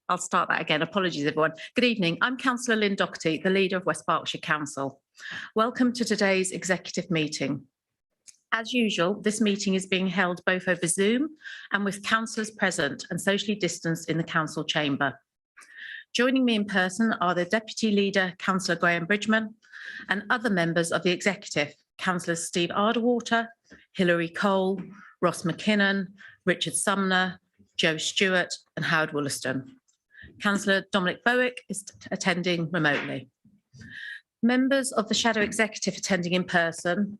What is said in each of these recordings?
I'll start that again. Apologies, everyone. Good evening. I'm Councillor Lynn Doherty, the leader of West Berkshire Council. Welcome to today's executive meeting. As usual, this meeting is being held both over Zoom and with councillors present and socially distanced in the council chamber. Joining me in person are the Deputy Leader, Councillor Graham Bridgman, and other members of the executive, Councillors Steve Arderwater, Hilary Cole, Ross McKinnon, Richard Sumner, Joe Stewart, and Howard Wollaston. Councillor Dominic Bowick is attending remotely. Members of the Shadow Executive attending in person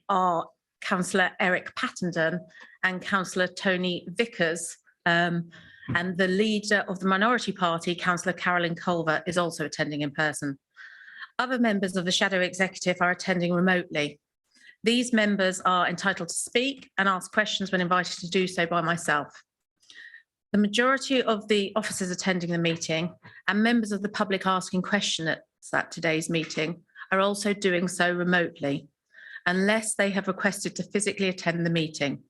are Councillor Eric Pattenden and Councillor Tony Vickers, and the leader of the Minority Party, Councillor Carolyn Culver, is also attending in person. Other members of the Shadow Executive are attending remotely. These members are entitled to speak and ask questions when invited to do so by myself. The majority of the officers attending the meeting and members of the public asking questions at today's meeting are also doing so remotely, unless they have requested to physically attend the meeting.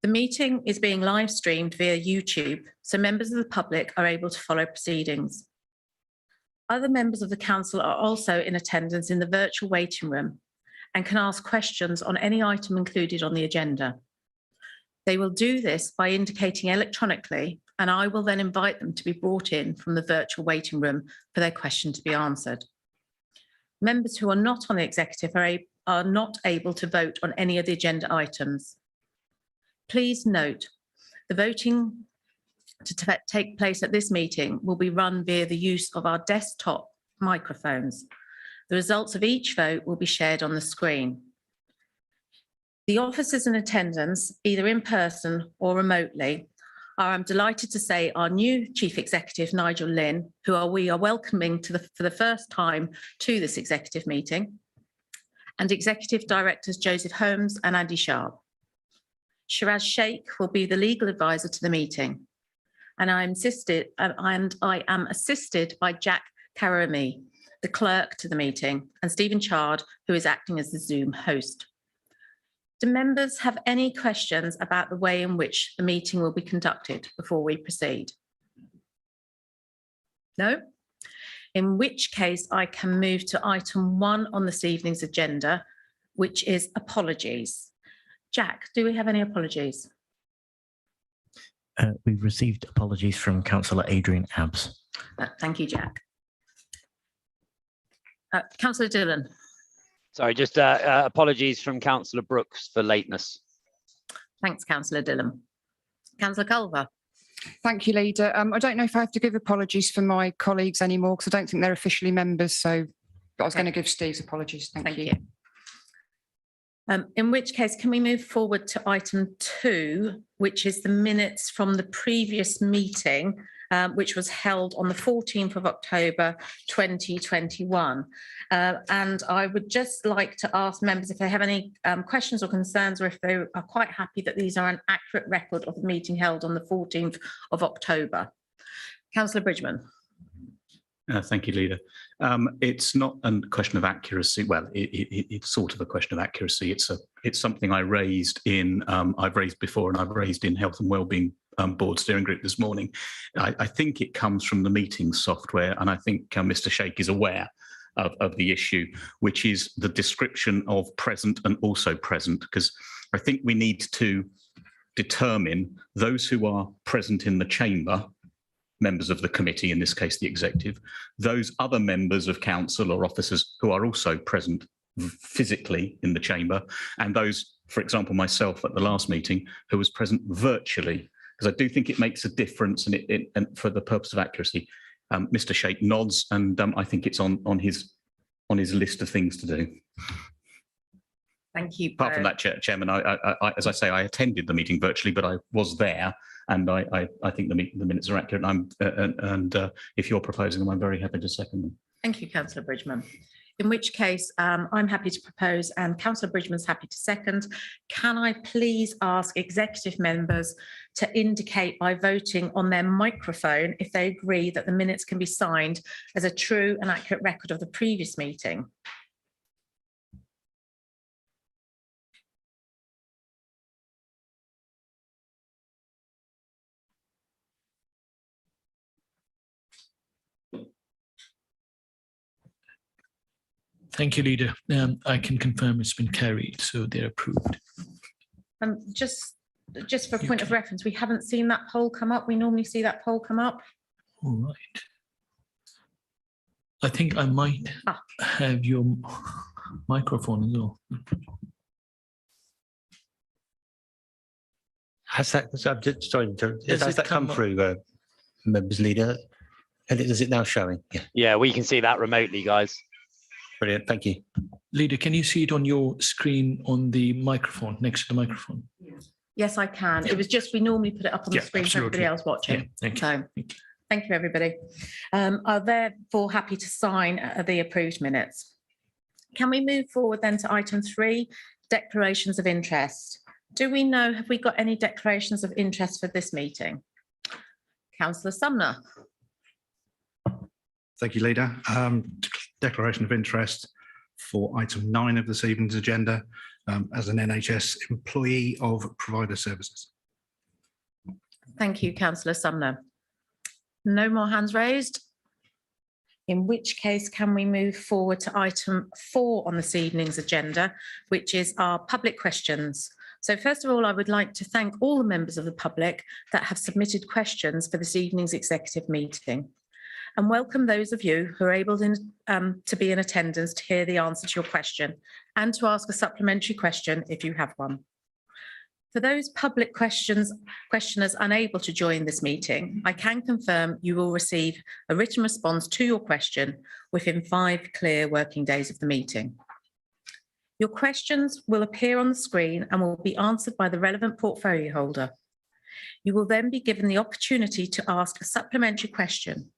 The meeting is being live streamed via YouTube, so members of the public are able to follow proceedings. Other members of the council are also in attendance in the virtual waiting room and can ask questions on any item included on the agenda. They will do this by indicating electronically, and I will then invite them to be brought in from the virtual waiting room for their question to be answered. Members who are not on the executive are not able to vote on any of the agenda items. Please note, the voting to take place at this meeting will be run via the use of our desktop microphones. The results of each vote will be shared on the screen. The officers in attendance, either in person or remotely, are, I'm delighted to say, our new Chief Executive, Nigel Lynn, who we are welcoming for the first time to this executive meeting, and Executive Directors Joseph Holmes and Andy Sharp. Shiraz Sheikh will be the legal advisor to the meeting, and I am assisted by Jack Karami, the clerk to the meeting, and Stephen Chard, who is acting as the Zoom host. Do members have any questions about the way in which the meeting will be conducted before we proceed? No? In which case I can move to item 1 on this evening's agenda, which is apologies. Jack, do we have any apologies? We've received apologies from Councillor Adrian Abbs. Thank you, Jack. Councillor Dillon. Sorry, just apologies from Councillor Brooks for lateness. Thanks, Councillor Dillon. Councillor Culver. Thank you, Leader. I don't know if I have to give apologies for my colleagues anymore because I don't think they're officially members, so but I was going to give Steve's apologies. Thank you. In which case, can we move forward to item 2, which is the minutes from the previous meeting, which was held on the 14th of October 2021. And I would just like to ask members if they have any questions or concerns, or if they are quite happy that these are an accurate record of the meeting held on the 14th of October. Councillor Bridgman. Thank you, Leader. It's not a question of accuracy. Well, it's sort of a question of accuracy. It's something I raised in I've raised before, and I've raised in Health and Wellbeing Board Steering Group this morning. I think it comes from the meeting software, and I think Mr. Sheikh is aware of the issue, which is the description of present and also present, because I think we need to determine those who are present in the chamber, members of the committee, in this case the executive, those other members of council or officers who are also present physically in the chamber, and those, for example, myself at the last meeting, who was present virtually, because I do think it makes a difference, and for the purpose of accuracy, Mr. Sheikh nods, and I think it's on his list of things to do. Thank you. Apart from that, Chairman, I, as I say, I attended the meeting virtually, but I was there, and I think the minutes are accurate. And if you're proposing them, I'm very happy to second them. Thank you, Councillor Bridgman. In which case, I'm happy to propose, and Councillor Bridgman's happy to second. Can I please ask executive members to indicate by voting on their microphone if they agree that the minutes can be signed as a true and accurate record of the previous meeting? Thank you, Leader. I can confirm it's been carried, so they're approved. Just for a point of reference, we haven't seen that poll come up. We normally see that poll come up. All right. I think I might have your microphone as well. Has that, sorry, Does has it that come come up? through, members leader? And is it now showing? Yeah, Yeah, we can see that remotely, guys. brilliant. Thank you. Leader, can you see it on your screen on the microphone, next to the microphone? Yes, I can. It was just, we normally put it up on the Yeah, screen for everybody absolutely. else watching. Yeah, thank you. So, thank you, everybody. Are therefore happy to sign the approved minutes. Can we move forward then to item 3, declarations of interest? Do we know, have we got any declarations of interest for this meeting? Councillor Sumner. Thank you, Leader. Declaration of interest for item 9 of this evening's agenda as an NHS employee of provider services. Thank you, Councillor Sumner. No more hands raised. In which case, can we move forward to item 4 on this evening's agenda, which is our public questions. So first of all, I would like to thank all the members of the public that have submitted questions for this evening's executive meeting, and welcome those of you who are able to be in attendance to hear the answer to your question and to ask a supplementary question if you have one. For those public questioners unable to join this meeting, I can confirm you will receive a written response to your question within 5 clear working days of the meeting. Your questions will appear on the screen and will be answered by the relevant portfolio holder. You will then be given the opportunity to ask a supplementary question.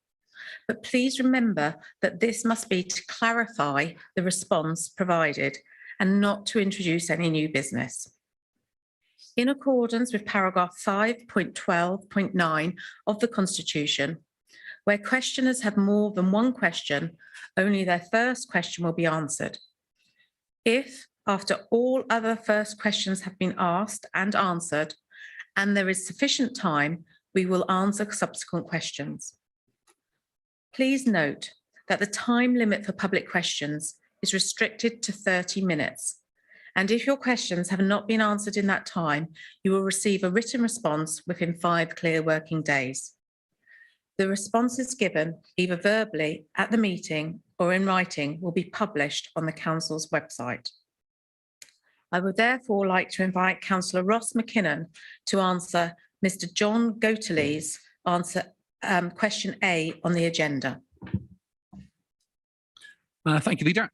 But please remember that this must be to clarify the response provided and not to introduce any new business. In accordance with paragraph 5.12.9 of the Constitution, where questioners have more than one question, only their first question will be answered. If, after all other first questions have been asked and answered, and there is sufficient time, we will answer subsequent questions. Please note that the time limit for public questions is restricted to 30 minutes. And if your questions have not been answered in that time, you will receive a written response within 5 clear working days. The responses given, either verbally at the meeting or in writing, will be published on the Council's website. I would therefore like to invite Councillor Ross McKinnon to answer Mr. John Goatley's question A on the agenda. Thank you, Leader.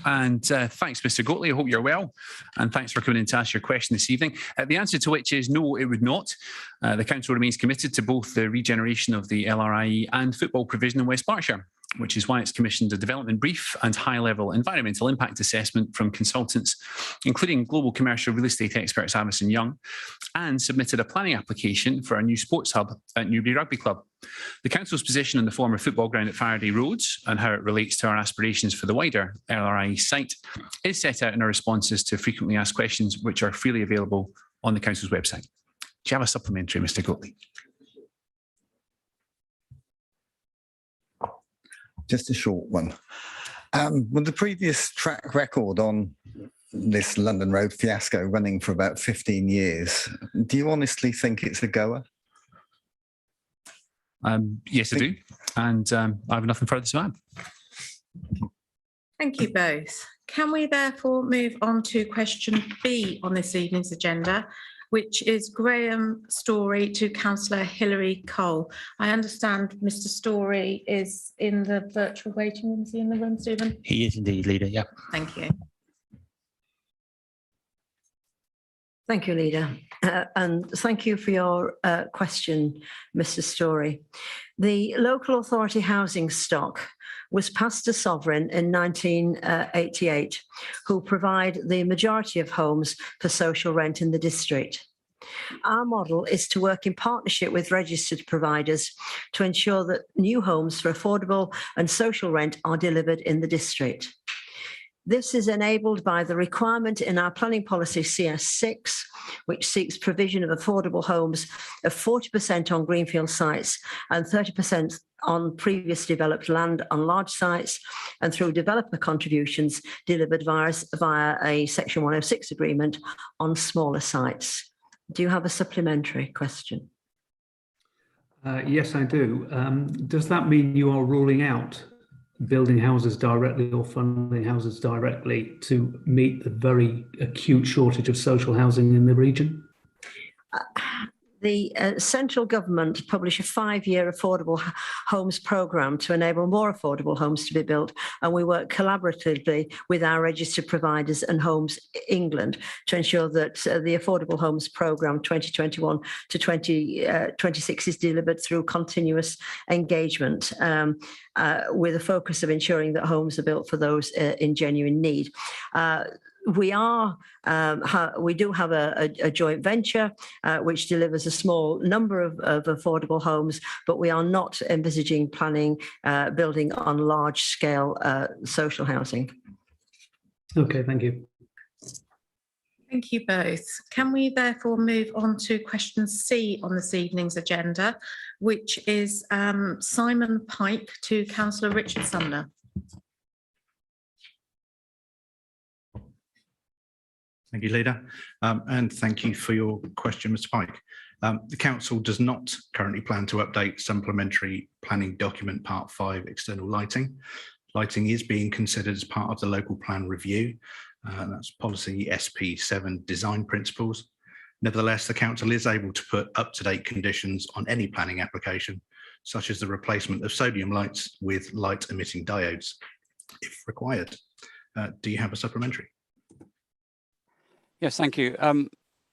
And thanks, Mr. Goatley. I hope you're well. And thanks for coming in to ask your question this evening. The answer to which is no, it would not. The Council remains committed to both the regeneration of the LRIE and football provision in West Berkshire, which is why it's commissioned a development brief and high-level environmental impact assessment from consultants, including global commercial real estate experts Avis and Young, and submitted a planning application for a new sports hub at Newbury Rugby Club. The Council's position on the former football ground at Faraday Roads and how it relates to our aspirations for the wider LRIE site is set out in our responses to frequently asked questions, which are freely available on the Council's website. Do you have a supplementary, Mr. Goatley? Just a short one. With the previous track record on this London Road fiasco running for about 15 years, do you honestly think it's a goer? Yes, I do. And I have nothing further to add. Thank you both. Can we therefore move on to question B on this evening's agenda, which is Graham Story to Councillor Hilary Cole. I understand Mr. Story is in the virtual waiting room. Is he in the room, Stephen? He is indeed, Leader. Yeah. Thank you. Thank you, Leader. And thank you for your question, Mr. Story. The local authority housing stock was passed to Sovereign in 1988, who provide the majority of homes for social rent in the district. Our model is to work in partnership with registered providers to ensure that new homes for affordable and social rent are delivered in the district. This is enabled by the requirement in our planning policy CS6, which seeks provision of affordable homes of 40% on greenfield sites and 30% on previous developed land on large sites and through developer contributions delivered via a Section 106 agreement on smaller sites. Do you have a supplementary question? Yes, I do. Does that mean you are ruling out building houses directly or funding houses directly to meet the very acute shortage of social housing in the region? The central government publish a 5-year affordable homes programme to enable more affordable homes to be built, and we work collaboratively with our registered providers and Homes England to ensure that the affordable homes programme 2021 to 2026 is delivered through continuous engagement with a focus of ensuring that homes are built for those in genuine need. We do have a joint venture which delivers a small number of affordable homes, but we are not envisaging planning building on large scale social housing. Okay, thank you. Thank you both. Can we therefore move on to question C on this evening's agenda, which is Simon Pike to Councillor Richard Sumner. Thank you, Leader. And thank you for your question, Mr. Pike. The Council does not currently plan to update Supplementary Planning Document Part 5 external lighting. Lighting is being considered as part of the local plan review. That's policy SP7 design principles. Nevertheless, the Council is able to put up-to-date conditions on any planning application, such as the replacement of sodium lights with light-emitting diodes, if required. Do you have a supplementary? Yes, thank you.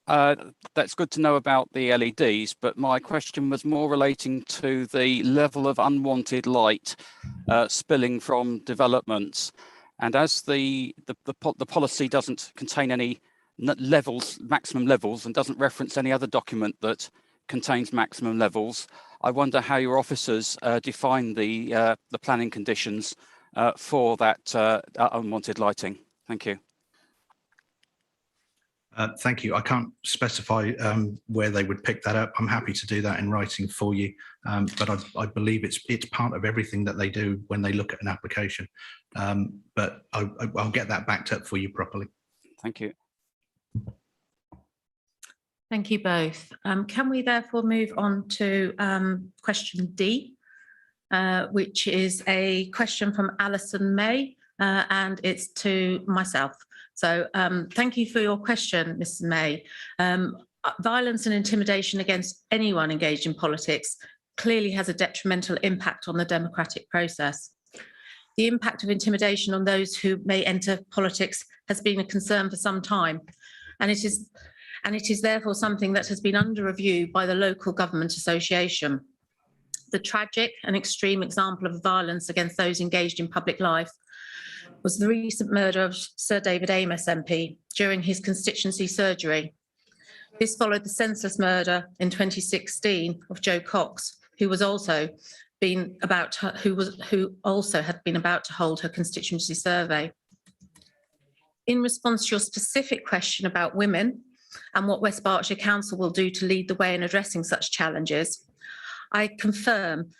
That's good to know about the LEDs, but my question was more relating to the level of unwanted light spilling from developments. And as the policy doesn't contain any maximum levels, and doesn't reference any other document that contains maximum levels, I wonder how your officers define the planning conditions for that unwanted lighting. Thank you. Thank you. I can't specify where they would pick that up. I'm happy to do that in writing for you, but I believe it's part of everything that they do when they look at an application. But I'll get that backed up for you properly. Thank you. Thank you both. Can we therefore move on to question D, which is a question from Alison May, and it's to myself. So thank you for your question, Mrs. May. Violence and intimidation against anyone engaged in politics clearly has a detrimental impact on the democratic process. The impact of intimidation on those who may enter politics has been a concern for some time, and it is therefore something that has been under review by the local government association. The tragic and extreme example of violence against those engaged in public life was the recent murder of Sir David Amess MP during his constituency surgery. This followed the senseless murder in 2016 of Jo Cox, who also had been about to hold her constituency survey. In response to your specific question about women and what West Berkshire Council will do to lead the way in addressing such challenges, I confirm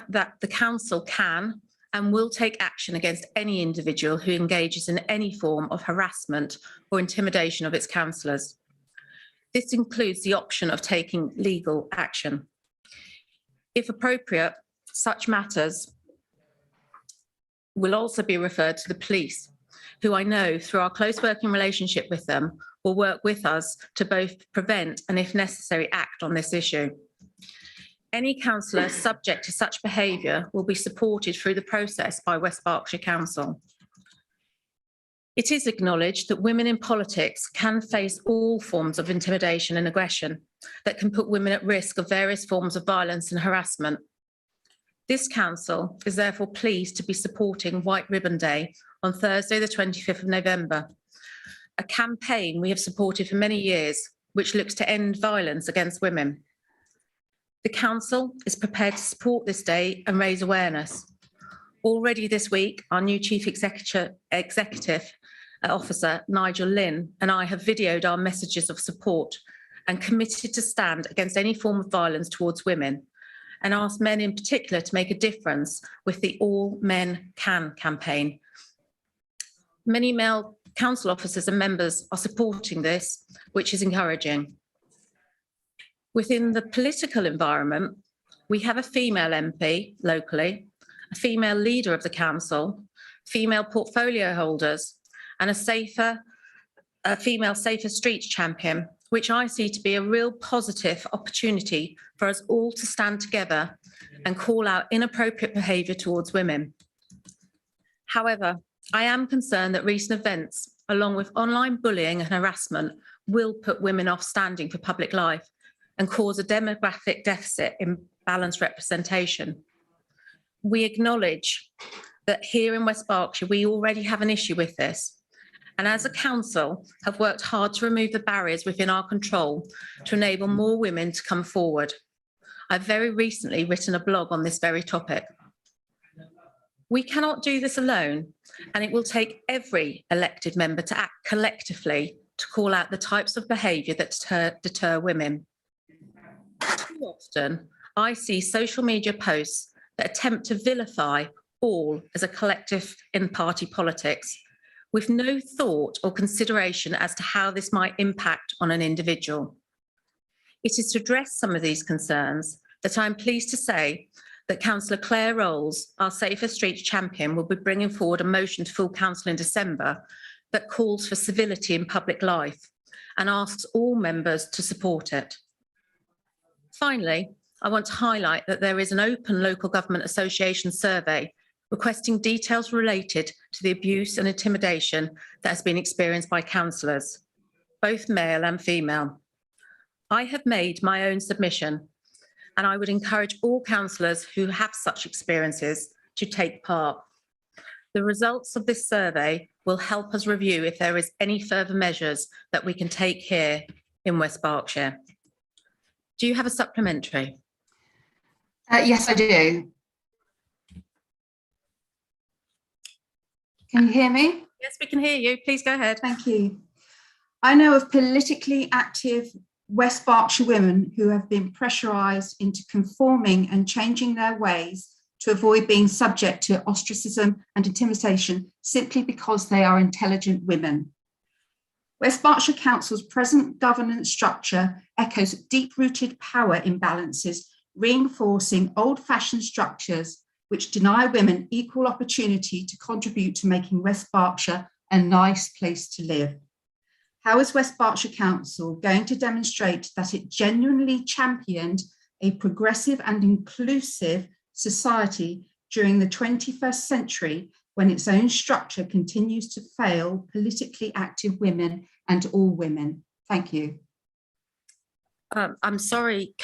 that the Council can and will take action against any individual who engages in any form of harassment or intimidation of its councillors. This includes the option of taking legal action. If appropriate, such matters will also be referred to the police, who I know through our close working relationship with them will work with us to both prevent and, if necessary, act on this issue. Any councillor subject to such behaviour will be supported through the process by West Berkshire Council. It is acknowledged that women in politics can face all forms of intimidation and aggression that can put women at risk of various forms of violence and harassment. This council is therefore pleased to be supporting White Ribbon Day on Thursday, the 25th of November, a campaign we have supported for many years, which looks to end violence against women. The Council is prepared to support this day and raise awareness. Already this week, our new Chief Executive Officer, Nigel Lynn, and I have videoed our messages of support and committed to stand against any form of violence towards women, and asked men in particular to make a difference with the All Men Can campaign. Many male council officers and members are supporting this, which is encouraging. Within the political environment, we have a female MP locally, a female leader of the council, female portfolio holders, and a female Safer Streets champion, which I see to be a real positive opportunity for us all to stand together and call out inappropriate behaviour towards women. However, I am concerned that recent events, along with online bullying and harassment, will put women off standing for public life and cause a demographic deficit in balanced representation. We acknowledge that here in West Berkshire, we already have an issue with this, and as a council have worked hard to remove the barriers within our control to enable more women to come forward. I've very recently written a blog on this very topic. We cannot do this alone, and it will take every elected member to act collectively to call out the types of behaviour that deter women. Too often, I see social media posts that attempt to vilify all as a collective in party politics, with no thought or consideration as to how this might impact on an individual. It is to address some of these concerns that I'm pleased to say that Councillor Claire Rolls, our Safer Streets champion, will be bringing forward a motion to full council in December that calls for civility in public life and asks all members to support it. Finally, I want to highlight that there is an open local government association survey requesting details related to the abuse and intimidation that has been experienced by councillors, both male and female. I have made my own submission, and I would encourage all councillors who have such experiences to take part. The results of this survey will help us review if there is any further measures that we can take here in West Berkshire. Do you have a supplementary? Yes, I do. Can you hear me? Yes, we can hear you. Please go ahead. Thank you. I know of politically active West Berkshire women who have been pressurised into conforming and changing their ways to avoid being subject to ostracism and intimidation simply because they are intelligent women. West Berkshire Council's present governance structure echoes deep-rooted power imbalances, reinforcing old-fashioned structures which deny women equal opportunity to contribute to making West Berkshire a nice place to live. How is West Berkshire Council going to demonstrate that it genuinely championed a progressive and inclusive society during the 21st century when its own structure continues to fail politically active women and all women? Thank you. I'm sorry,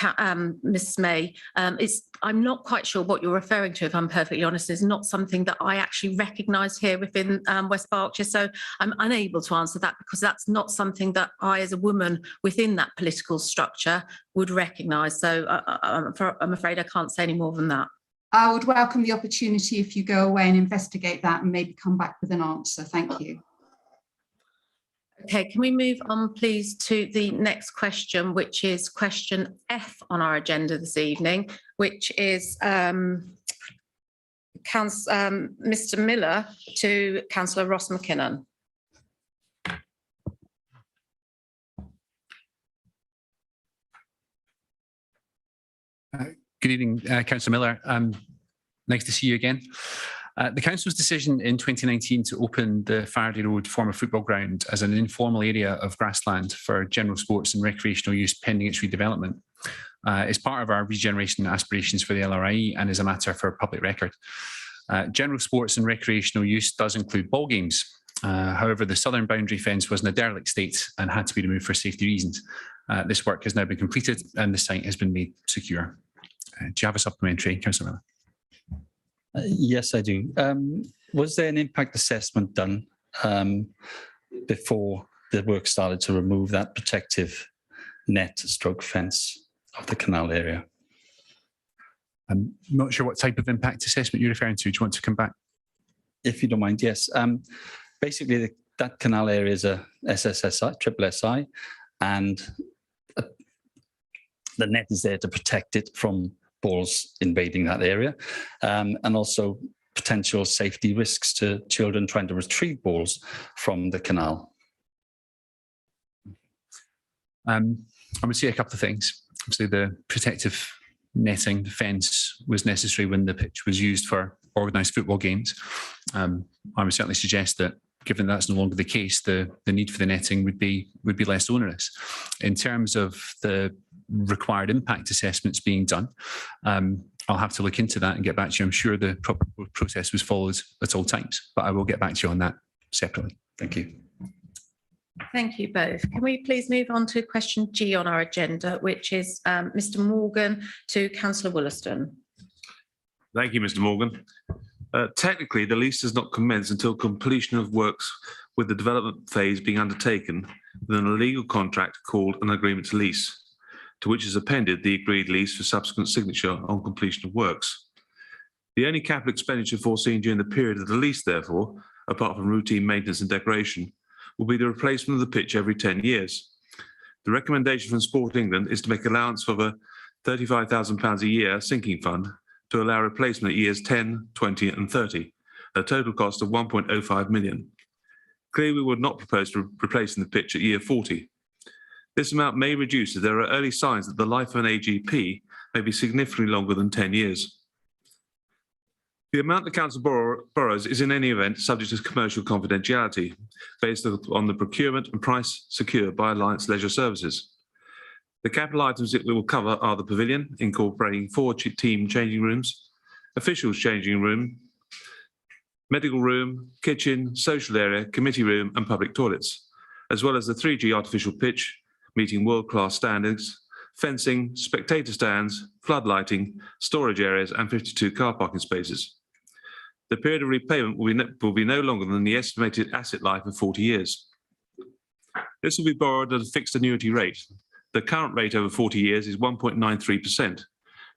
Ms. May. I'm not quite sure what you're referring to, if I'm perfectly honest. It's not something that I actually recognise here within West Berkshire, so I'm unable to answer that because that's not something that I, as a woman within that political structure, would recognise. So I'm afraid I can't say any more than that. I would welcome the opportunity if you go away and investigate that and maybe come back with an answer. Thank you. Okay, can we move on, please, to the next question, which is question F on our agenda this evening, which is Mr. Miller to Councillor Ross McKinnon. Good evening, Councillor Miller. Nice to see you again. The Council's decision in 2019 to open the Faraday Road former football ground as an informal area of grassland for general sports and recreational use pending its redevelopment is part of our regeneration aspirations for the LRIE and is a matter for public record. General sports and recreational use does include ball games. However, the southern boundary fence was in a derelict state and had to be removed for safety reasons. This work has now been completed and the site has been made secure. Do you have a supplementary, Councillor Miller? Yes, I do. Was there an impact assessment done before the work started to remove that protective net stroke fence of the canal area? I'm not sure what type of impact assessment you're referring to. Do you want to come back? If you don't mind, yes. Basically, that canal area is a SSSI, triple SI, and the net is there to protect it from balls invading that area, and also potential safety risks to children trying to retrieve balls from the canal. I would say a couple of things. Obviously, the protective netting, the fence was necessary when the pitch was used for organised football games. I would certainly suggest that, given that's no longer the case, the need for the netting would be less onerous. In terms of the required impact assessments being done, I'll have to look into that and get back to you. I'm sure the proper process was followed at all times, but I will get back to you on that separately. Thank you. Thank you both. Can we please move on to question G on our agenda, which is Mr. Morgan to Councillor Wollaston. Thank you, Mr. Morgan. Technically, the lease does not commence until completion of works, with the development phase being undertaken within a legal contract called an agreement to lease, to which is appended the agreed lease for subsequent signature on completion of works. The only capital expenditure foreseen during the period of the lease, therefore, apart from routine maintenance and decoration, will be the replacement of the pitch every 10 years. The recommendation from Sport England is to make allowance for the £35,000 a year sinking fund to allow replacement at years 10, 20 and 30, at a total cost of 1.05 million. Clearly, we would not propose to replacing the pitch at year 40. This amount may reduce as there are early signs that the life of an AGP may be significantly longer than 10 years. The amount the council borrows is in any event subject to commercial confidentiality based on the procurement and price secured by Alliance Leisure Services. The capital items it will cover are the pavilion, incorporating 4 team changing rooms, officials changing room, medical room, kitchen, social area, committee room and public toilets, as well as the 3G artificial pitch, meeting world-class standards, fencing, spectator stands, floodlighting, storage areas and 52 car parking spaces. The period of repayment will be no longer than the estimated asset life of 40 years. This will be borrowed at a fixed annuity rate. The current rate over 40 years is 1.93%,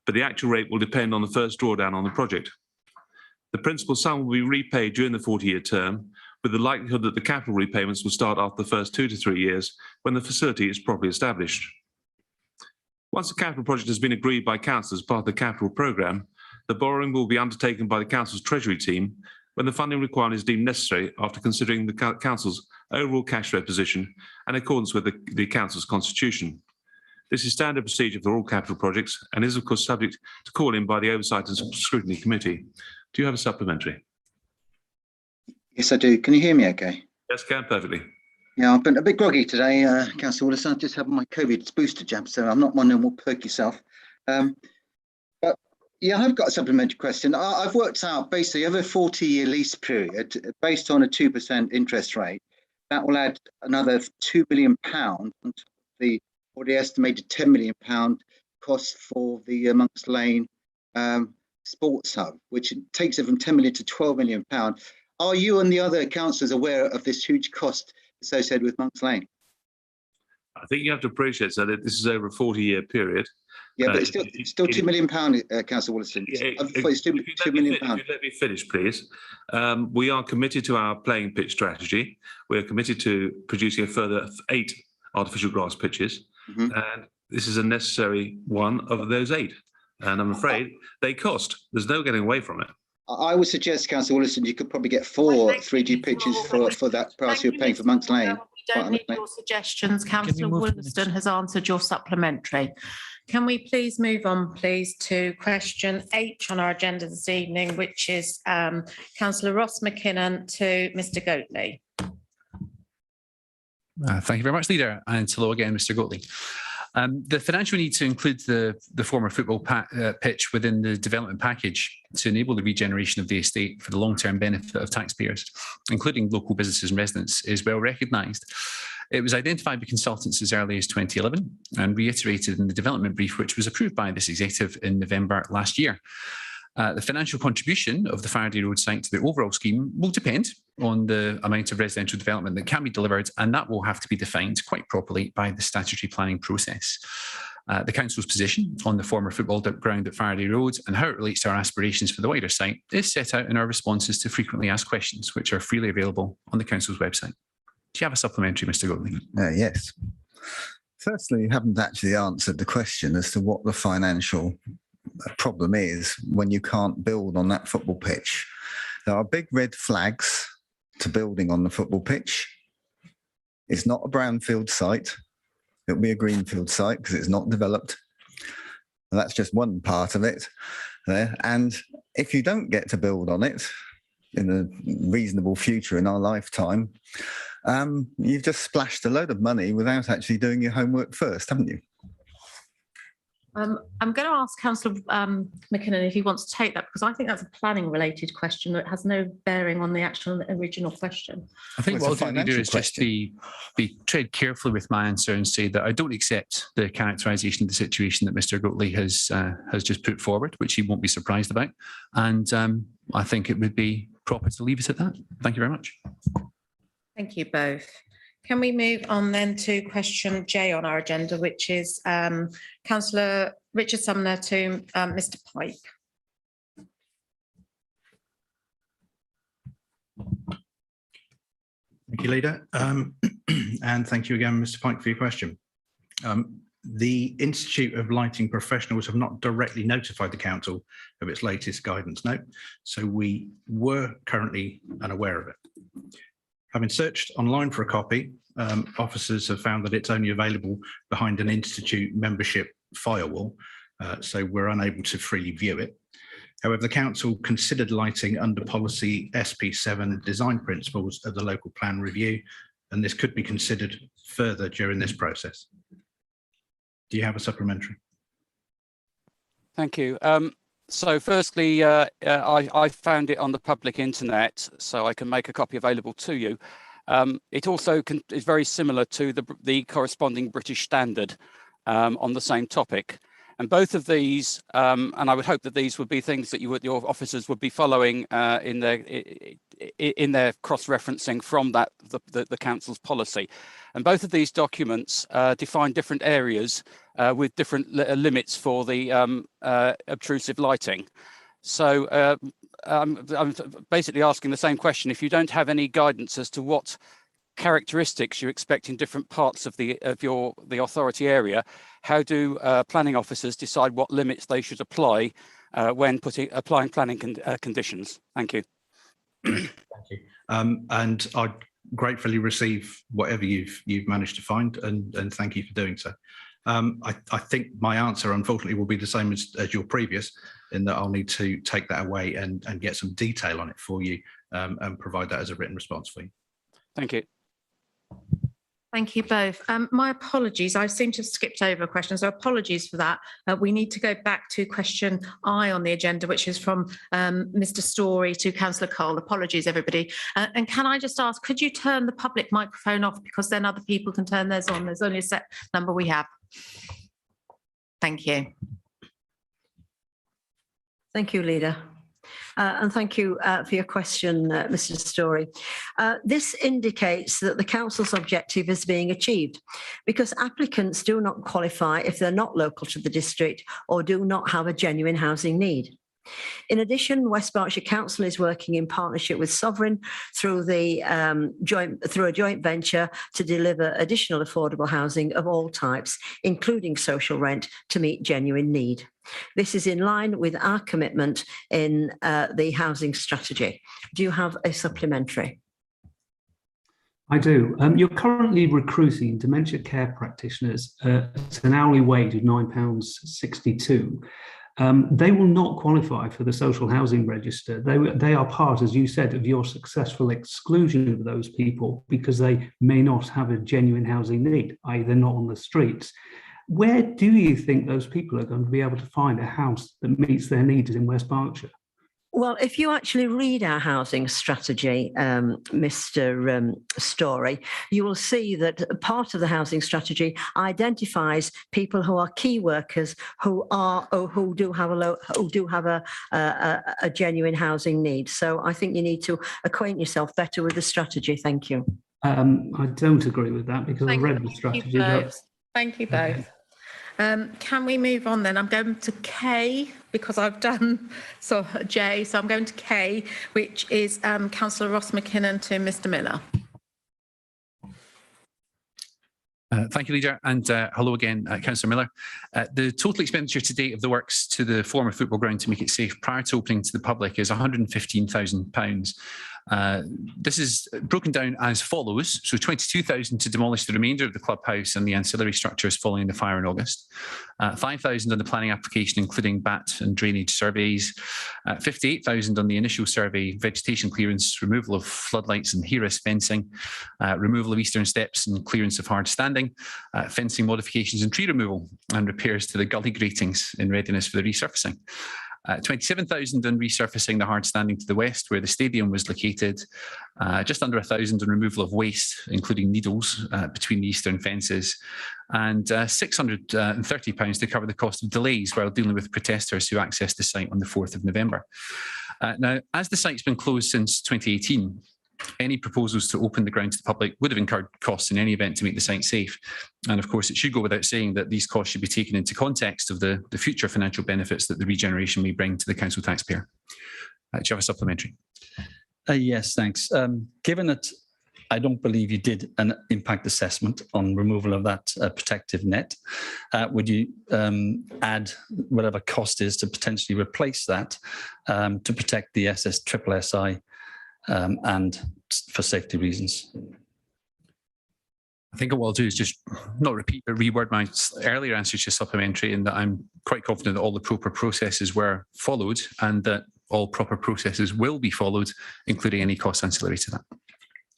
but the actual rate will depend on the first drawdown on the project. The principal sum will be repaid during the 40-year term, with the likelihood that the capital repayments will start after the first 2 to 3 years when the facility is properly established. Once the capital project has been agreed by council as part of the capital programme, the borrowing will be undertaken by the council's treasury team when the funding requirement is deemed necessary after considering the council's overall cash flow position and in accordance with the council's constitution. This is standard procedure for all capital projects and is of course subject to call in by the Oversight and Scrutiny Committee. Do you have a supplementary? Yes, I do. Can you hear me okay? Yes, can, perfectly. Yeah, I've been a bit groggy today, Councillor Willis. I just had my COVID booster jab, so I'm not my normal perky self. But yeah, I've got a supplementary question. I've worked out basically over a 40-year lease period, based on a 2% interest rate, that will add another £2 million on top of the already estimated £10 million cost for the Monks Lane sports hub, which takes it from 10 million to 12 million pounds. Are you and the other councillors aware of this huge cost associated with Monks Lane? I think you have to appreciate that this is over a 40-year period. Yeah, but it's still £2 million, Councillor Williston. It's £2 million. If you let me finish, please. We are committed to our playing pitch strategy. We are committed to producing a further 8 artificial grass pitches, and this is a necessary one of those 8. And I'm afraid they cost. There's no getting away from it. I would suggest, Councillor Williston, you could probably get 4 3G pitches for that price you're paying for Monks Lane. We don't need your suggestions. Councillor Wollaston has answered your supplementary. Can we please move on, please, to question H on our agenda this evening, which is Councillor Ross McKinnon to Mr. Goatley. Thank you very much, Leader, and hello again, Mr. Goatley. The financial need to include the former football pitch within the development package to enable the regeneration of the estate for the long-term benefit of taxpayers, including local businesses and residents, is well recognised. It was identified by consultants as early as 2011 and reiterated in the development brief, which was approved by this executive in November last year. The financial contribution of the Faraday Road site to the overall scheme will depend on the amount of residential development that can be delivered, and that will have to be defined quite properly by the statutory planning process. The council's position on the former football ground at Faraday Road and how it relates to our aspirations for the wider site is set out in our responses to frequently asked questions, which are freely available on the council's website. Do you have a supplementary, Mr. Goatley? Yes. Firstly, you haven't actually answered the question as to what the financial problem is when you can't build on that football pitch. There are big red flags to building on the football pitch. It's not a brownfield site. It'll be a greenfield site because it's not developed. And that's just one part of it there. And if you don't get to build on it in a reasonable future in our lifetime, you've just splashed a load of money without actually doing your homework first, haven't you? I'm going to ask Councillor McKinnon if he wants to take that, because I think that's a planning related question that has no bearing on the actual original question. I think what I'll do is just be tread carefully with my answer and say that I don't accept the characterisation of the situation that Mr. Goatley has just put forward, which he won't be surprised about. And I think it would be proper to leave it at that. Thank you very much. Thank you both. Can we move on then to question J on our agenda, which is Councillor Richard Sumner to Mr. Pike. Thank you, Leader. And thank you again, Mr. Pike, for your question. The Institute of Lighting Professionals have not directly notified the Council of its latest guidance note, so we were currently unaware of it. Having searched online for a copy, officers have found that it's only available behind an Institute membership firewall, so we're unable to freely view it. However, the Council considered lighting under policy SP7 design principles of the local plan review, and this could be considered further during this process. Do you have a supplementary? Thank you. So firstly, I found it on the public internet, so I can make a copy available to you. It also is very similar to the corresponding British standard on the same topic. And both of these, and I would hope that these would be things that your officers would be following in their cross-referencing from the Council's policy. And both of these documents define different areas with different limits for the obtrusive lighting. So I'm basically asking the same question. If you don't have any guidance as to what characteristics you expect in different parts of the authority area, how do planning officers decide what limits they should apply when applying planning conditions? Thank you. Thank you. And I gratefully receive whatever you've managed to find, and thank you for doing so. I think my answer, unfortunately, will be the same as your previous, in that I'll need to take that away and get some detail on it for you and provide that as a written response for you. Thank you. Thank you both. My apologies, I seem to have skipped over a question, so apologies for that. We need to go back to question I on the agenda, which is from Mr. Story to Councillor Cole. Apologies, everybody. And can I just ask, could you turn the public microphone off, because then other people can turn theirs on? There's only a set number we have. Thank you. Thank you, Leader. And thank you for your question, Mr. Story. This indicates that the Council's objective is being achieved because applicants do not qualify if they're not local to the district or do not have a genuine housing need. In addition, West Berkshire Council is working in partnership with Sovereign through a joint venture to deliver additional affordable housing of all types, including social rent, to meet genuine need. This is in line with our commitment in the housing strategy. Do you have a supplementary? I do. You're currently recruiting dementia care practitioners at an hourly wage of £9.62. They will not qualify for the social housing register. They are part, as you said, of your successful exclusion of those people because they may not have a genuine housing need, i.e. they're not on the streets. Where do you think those people are going to be able to find a house that meets their needs in West Berkshire? Well, if you actually read our housing strategy, Mr. Story, you will see that part of the housing strategy identifies people who are key workers who do have a genuine housing need. So I think you need to acquaint yourself better with the strategy. Thank you. I don't agree with that because I read the strategy. Thank you both. Can we move on then? I'm going to K because I've done J, so I'm going to K, which is Councillor Ross McKinnon to Mr. Miller. Thank you, Leader, and hello again, Councillor Miller. The total expenditure to date of the works to the former football ground to make it safe prior to opening to the public is £115,000. This is broken down as follows. So 22,000 to demolish the remainder of the clubhouse and the ancillary structures following the fire in August. 5,000 on the planning application, including BAT and drainage surveys. 58,000 on the initial survey, vegetation clearance, removal of floodlights and HERIS fencing, removal of eastern steps and clearance of hard standing, fencing modifications and tree removal, and repairs to the gully gratings in readiness for the resurfacing. 27,000 on resurfacing the hard standing to the west where the stadium was located, just under 1,000 on removal of waste, including needles between the eastern fences, and £630 to cover the cost of delays while dealing with protesters who accessed the site on the 4th of November. Now, as the site's been closed since 2018, any proposals to open the ground to the public would have incurred costs in any event to make the site safe. And of course, it should go without saying that these costs should be taken into context of the future financial benefits that the regeneration may bring to the council taxpayer. Do you have a supplementary? Yes, thanks. Given that I don't believe you did an impact assessment on removal of that protective net, would you add whatever cost is to potentially replace that to protect the SSSI and for safety reasons? I think what I'll do is just not repeat but reword my earlier answer to supplementary, in that I'm quite confident that all the proper processes were followed and that all proper processes will be followed, including any costs ancillary to that.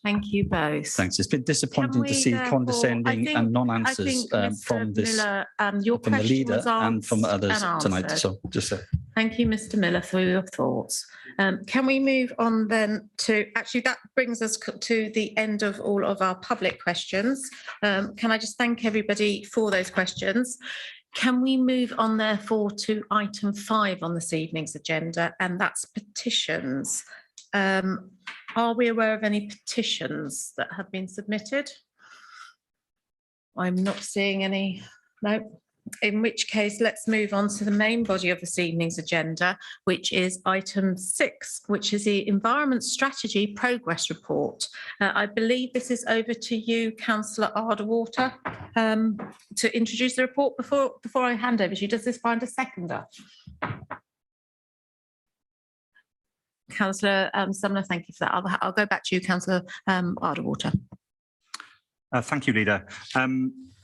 Thank you both. Thanks. It's been disappointing to see condescending and non-answers from this, Miller, your from the question leader was and from others and tonight. answered. So just Thank you, Mr. Miller, for your thoughts. Can we move on then to, actually that brings us to the end of all of our public questions. Can I just thank everybody for those questions? Can we move on therefore to item 5 on this evening's agenda, and that's petitions. Are we aware of any petitions that have been submitted? I'm not seeing any, no. In which case, let's move on to the main body of this evening's agenda, which is item 6, which is the Environment Strategy Progress Report. I believe this is over to you, Councillor Arderwater, to introduce the report. Before I hand over to you, does this find a seconder? Councillor Sumner, thank you for that. I'll go back to you, Councillor Arderwater. Thank you, Leader.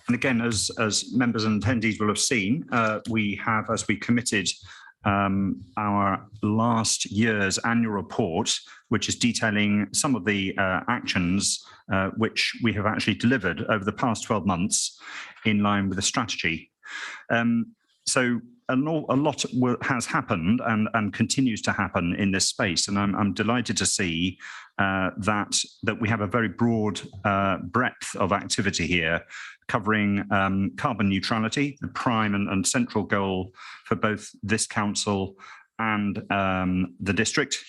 And again, as members and attendees will have seen, we have, as we committed, our last year's annual report, which is detailing some of the actions which we have actually delivered over the past 12 months in line with the strategy. So a lot has happened and continues to happen in this space, and I'm delighted to see that we have a very broad breadth of activity here, covering carbon neutrality, the prime and central goal for both this council and the district,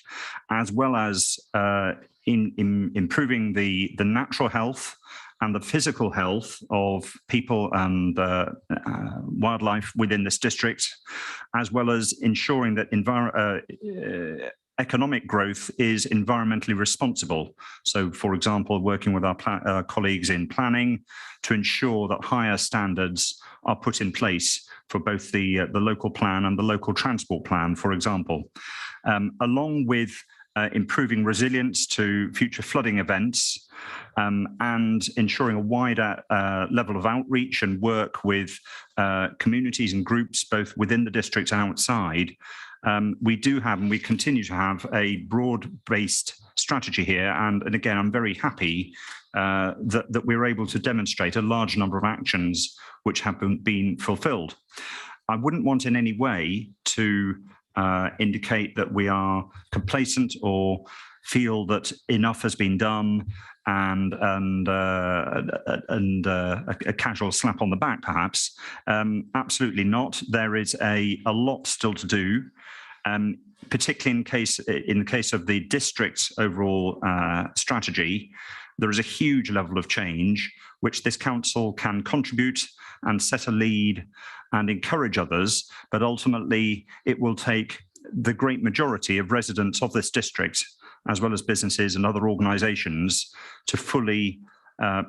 as well as in improving the natural health and the physical health of people and wildlife within this district, as well as ensuring that economic growth is environmentally responsible. So, for example, working with our colleagues in planning to ensure that higher standards are put in place for both the local plan and the local transport plan, for example, along with improving resilience to future flooding events, and ensuring a wider level of outreach and work with communities and groups both within the district and outside. We do have, and we continue to have, a broad-based strategy here. And again, I'm very happy that we're able to demonstrate a large number of actions which have been fulfilled. I wouldn't want in any way to indicate that we are complacent or feel that enough has been done and a casual slap on the back, perhaps. Absolutely not. There is a lot still to do, particularly in the case of the district's overall strategy. There is a huge level of change which this council can contribute and set a lead and encourage others, but ultimately it will take the great majority of residents of this district, as well as businesses and other organisations, to fully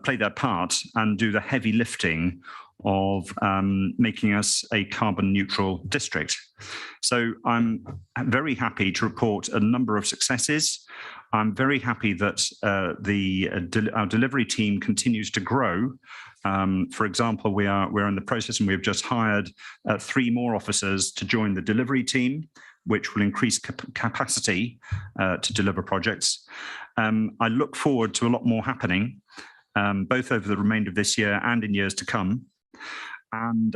play their part and do the heavy lifting of making us a carbon neutral district. So I'm very happy to report a number of successes. I'm very happy that our delivery team continues to grow. For example, we're in the process, and we've just hired 3 more officers to join the delivery team, which will increase capacity to deliver projects. I look forward to a lot more happening, both over the remainder of this year and in years to come. And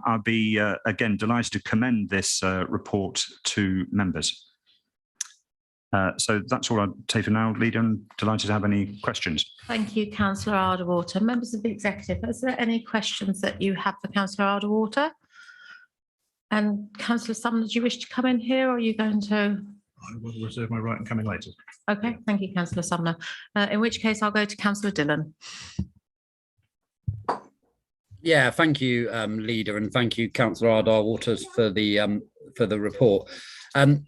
I'll be, again, delighted to commend this report to members. So that's all I'll take for now, Leader, and delighted to have any questions. Thank you, Councillor Arderwater. Members of the Executive, is there any questions that you have for Councillor Arderwater? And Councillor Sumner, do you wish to come in here, or are you going to? I will reserve my right and come in later. Okay, thank you, Councillor Sumner. In which case, I'll go to Councillor Dillon. Yeah, thank you, Leader, and thank you, Councillor Arderwater, for the report.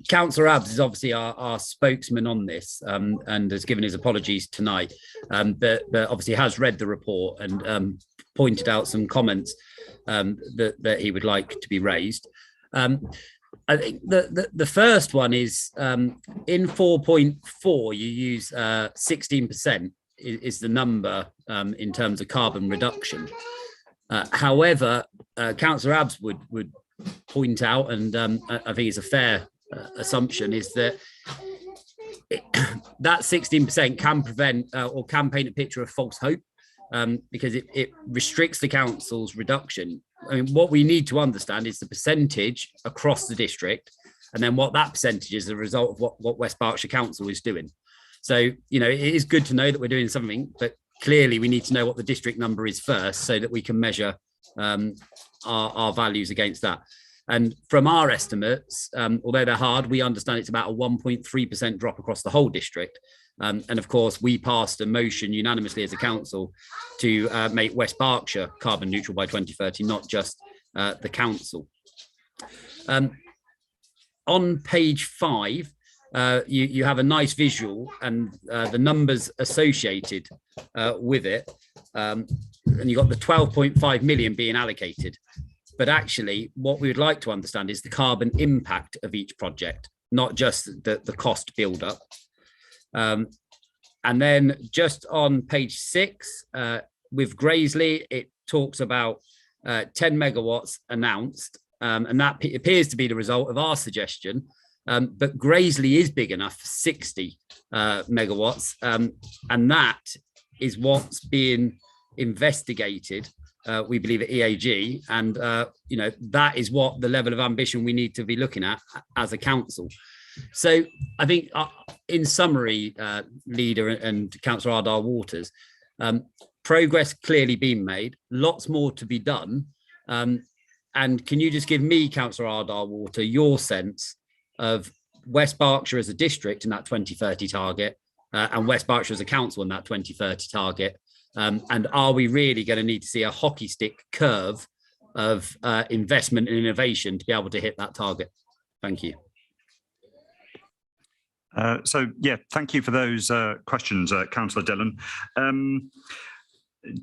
Councillor Abbs is obviously our spokesman on this, and has given his apologies tonight, but obviously has read the report and pointed out some comments that he would like to be raised. I think the first one is in 4.4, you use 16% is the number in terms of carbon reduction. However, Councillor Abbs would point out, and I think it's a fair assumption, is that that 16% can prevent or can paint a picture of false hope, because it restricts the council's reduction. I mean, what we need to understand is the percentage across the district, and then what that percentage is a result of what West Berkshire Council is doing. So, you know, it is good to know that we're doing something, but clearly we need to know what the district number is first, so that we can measure our values against that. And from our estimates, although they're hard, we understand it's about a 1.3% drop across the whole district. And of course, we passed a motion unanimously as a council to make West Berkshire carbon neutral by 2030, not just the council. On page 5, you have a nice visual and the numbers associated with it. And you've got the 12.5 million being allocated. But actually, what we would like to understand is the carbon impact of each project, not just the cost build up. And then just on page 6, with Graiseley, it talks about 10 megawatts announced, and that appears to be the result of our suggestion. But Graiseley is big enough for 60 megawatts, and that is what's being investigated, we believe, at EAG, and you know, that is what the level of ambition we need to be looking at as a council. So I think, in summary, Leader and Councillor Arderwater, progress clearly been made, lots more to be done. And can you just give me, Councillor Arderwater, your sense of West Berkshire as a district in that 2030 target, and West Berkshire as a council in that 2030 target? And are we really going to need to see a hockey stick curve of investment and innovation to be able to hit that target? Thank you. So, yeah, thank you for those questions, Councillor Dillon.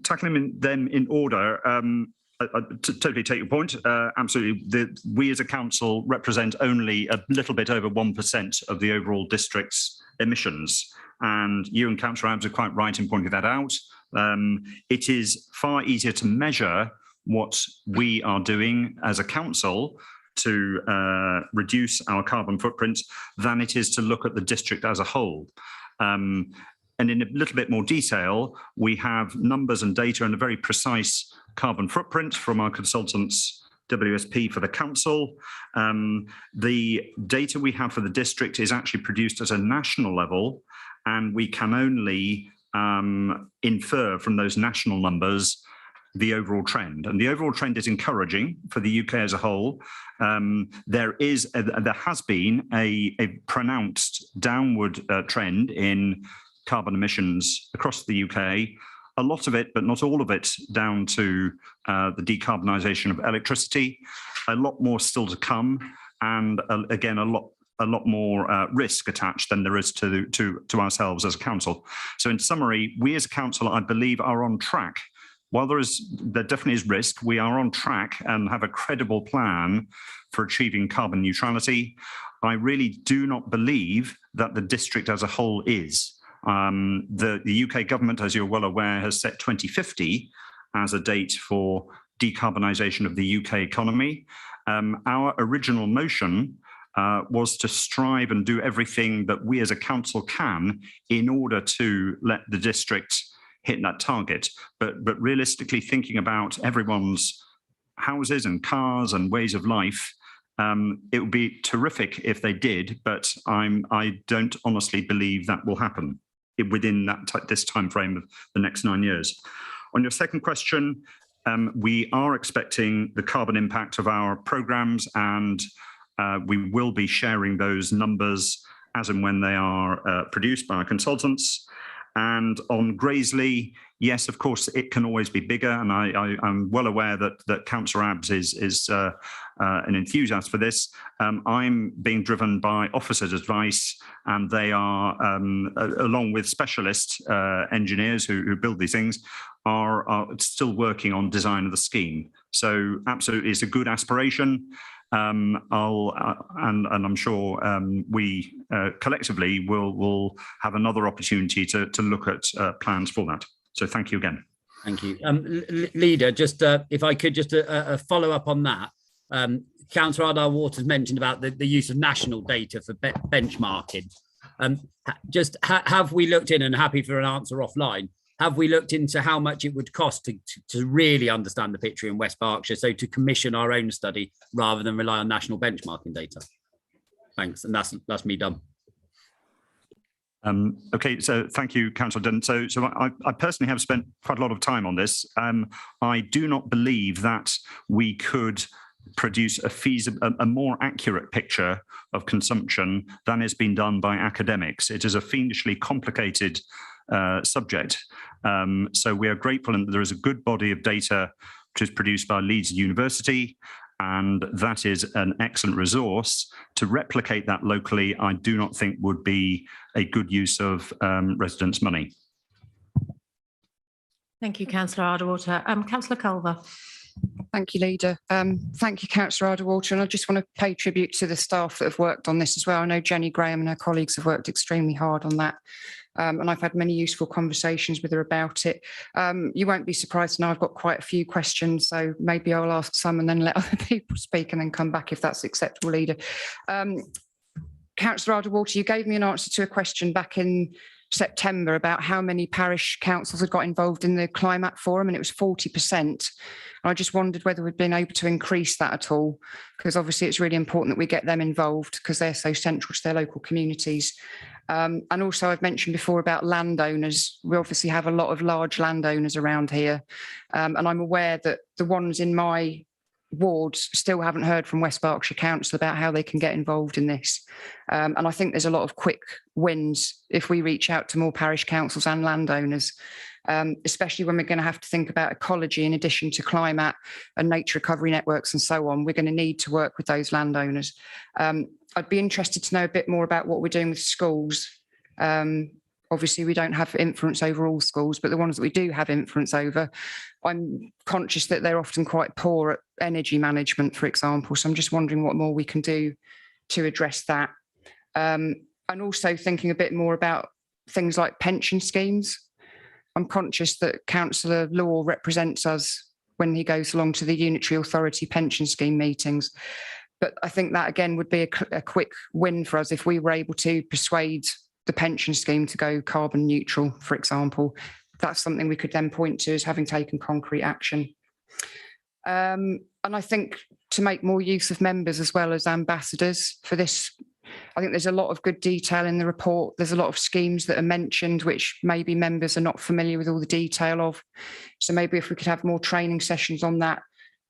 Tackling them in order, I totally take your point. Absolutely. We as a council represent only a little bit over 1% of the overall district's emissions. And you and Councillor Abbs are quite right in pointing that out. It is far easier to measure what we are doing as a council to reduce our carbon footprint than it is to look at the district as a whole. And in a little bit more detail, we have numbers and data and a very precise carbon footprint from our consultants, WSP, for the council. The data we have for the district is actually produced at a national level, and we can only infer from those national numbers the overall trend. And the overall trend is encouraging for the UK as a whole. There has been a pronounced downward trend in carbon emissions across the UK. A lot of it, but not all of it, down to the decarbonisation of electricity. A lot more still to come, and again, a a lot more risk attached than there is to ourselves as a council. So in summary, we as a council, I believe, are on track. While there definitely is risk, we are on track and have a credible plan for achieving carbon neutrality. I really do not believe that the district as a whole is. The UK government, as you're well aware, has set 2050 as a date for decarbonisation of the UK economy. Our original motion was to strive and do everything that we as a council can in order to let the district hit that target. But realistically, thinking about everyone's houses and cars and ways of life, it would be terrific if they did, but I don't honestly believe that will happen within this time frame of the next 9 years. On your second question, we are expecting the carbon impact of our programmes, and we will be sharing those numbers as and when they are produced by our consultants. And on Graiseley, yes, of course, it can always be bigger. And I'm well aware that Councillor Abbs is an enthusiast for this. I'm being driven by officers' advice, and they are, along with specialist engineers who build these things, are still working on design of the scheme. So absolutely, it's a good aspiration. And I'm sure we collectively will have another opportunity to look at plans for that. So thank you again. Thank you. Leader, just if I could just follow up on that. Councillor Ardell-Waters mentioned about the use of national data for benchmarking. Just have we looked in, and happy for an answer offline, have we looked into how much it would cost to really understand the picture in West Berkshire, so to commission our own study rather than rely on national benchmarking data? Thanks, and that's me done. Okay, so thank you, Councillor Dunn. So I personally have spent quite a lot of time on this. I do not believe that we could produce a more accurate picture of consumption than has been done by academics. It is a fiendishly complicated subject. So we are grateful that there is a good body of data which is produced by Leeds University, and that is an excellent resource. To replicate that locally, I do not think would be a good use of residents' money. Thank you, Councillor Ardell-Water. Councillor Culver. Thank you, Leader. Thank you, Councillor Ardell-Water. And I just want to pay tribute to the staff that have worked on this as well. I know Jenny Graham and her colleagues have worked extremely hard on that. And I've had many useful conversations with her about it. You won't be surprised to know I've got quite a few questions, so maybe I'll ask some and then let other people speak and then come back if that's acceptable, Leader. Councillor Ardell-Water, you gave me an answer to a question back in September about how many parish councils had got involved in the climate forum, and it was 40%. I just wondered whether we'd been able to increase that at all, because obviously it's really important that we get them involved because they're so central to their local communities. And also I've mentioned before about landowners. We obviously have a lot of large landowners around here. And I'm aware that the ones in my wards still haven't heard from West Berkshire Council about how they can get involved in this. And I think there's a lot of quick wins if we reach out to more parish councils and landowners, especially when we're going to have to think about ecology in addition to climate and nature recovery networks and so on. We're going to need to work with those landowners. I'd be interested to know a bit more about what we're doing with schools. Obviously, we don't have influence over all schools, but the ones that we do have influence over, I'm conscious that they're often quite poor at energy management, for example. So I'm just wondering what more we can do to address that. And also thinking a bit more about things like pension schemes. I'm conscious that Councillor Law represents us when he goes along to the Unitary Authority pension scheme meetings. But I think that, again, would be a quick win for us if we were able to persuade the pension scheme to go carbon neutral, for example. That's something we could then point to as having taken concrete action. And I think to make more use of members as well as ambassadors for this, I think there's a lot of good detail in the report. There's a lot of schemes that are mentioned, which maybe members are not familiar with all the detail of. So maybe if we could have more training sessions on that,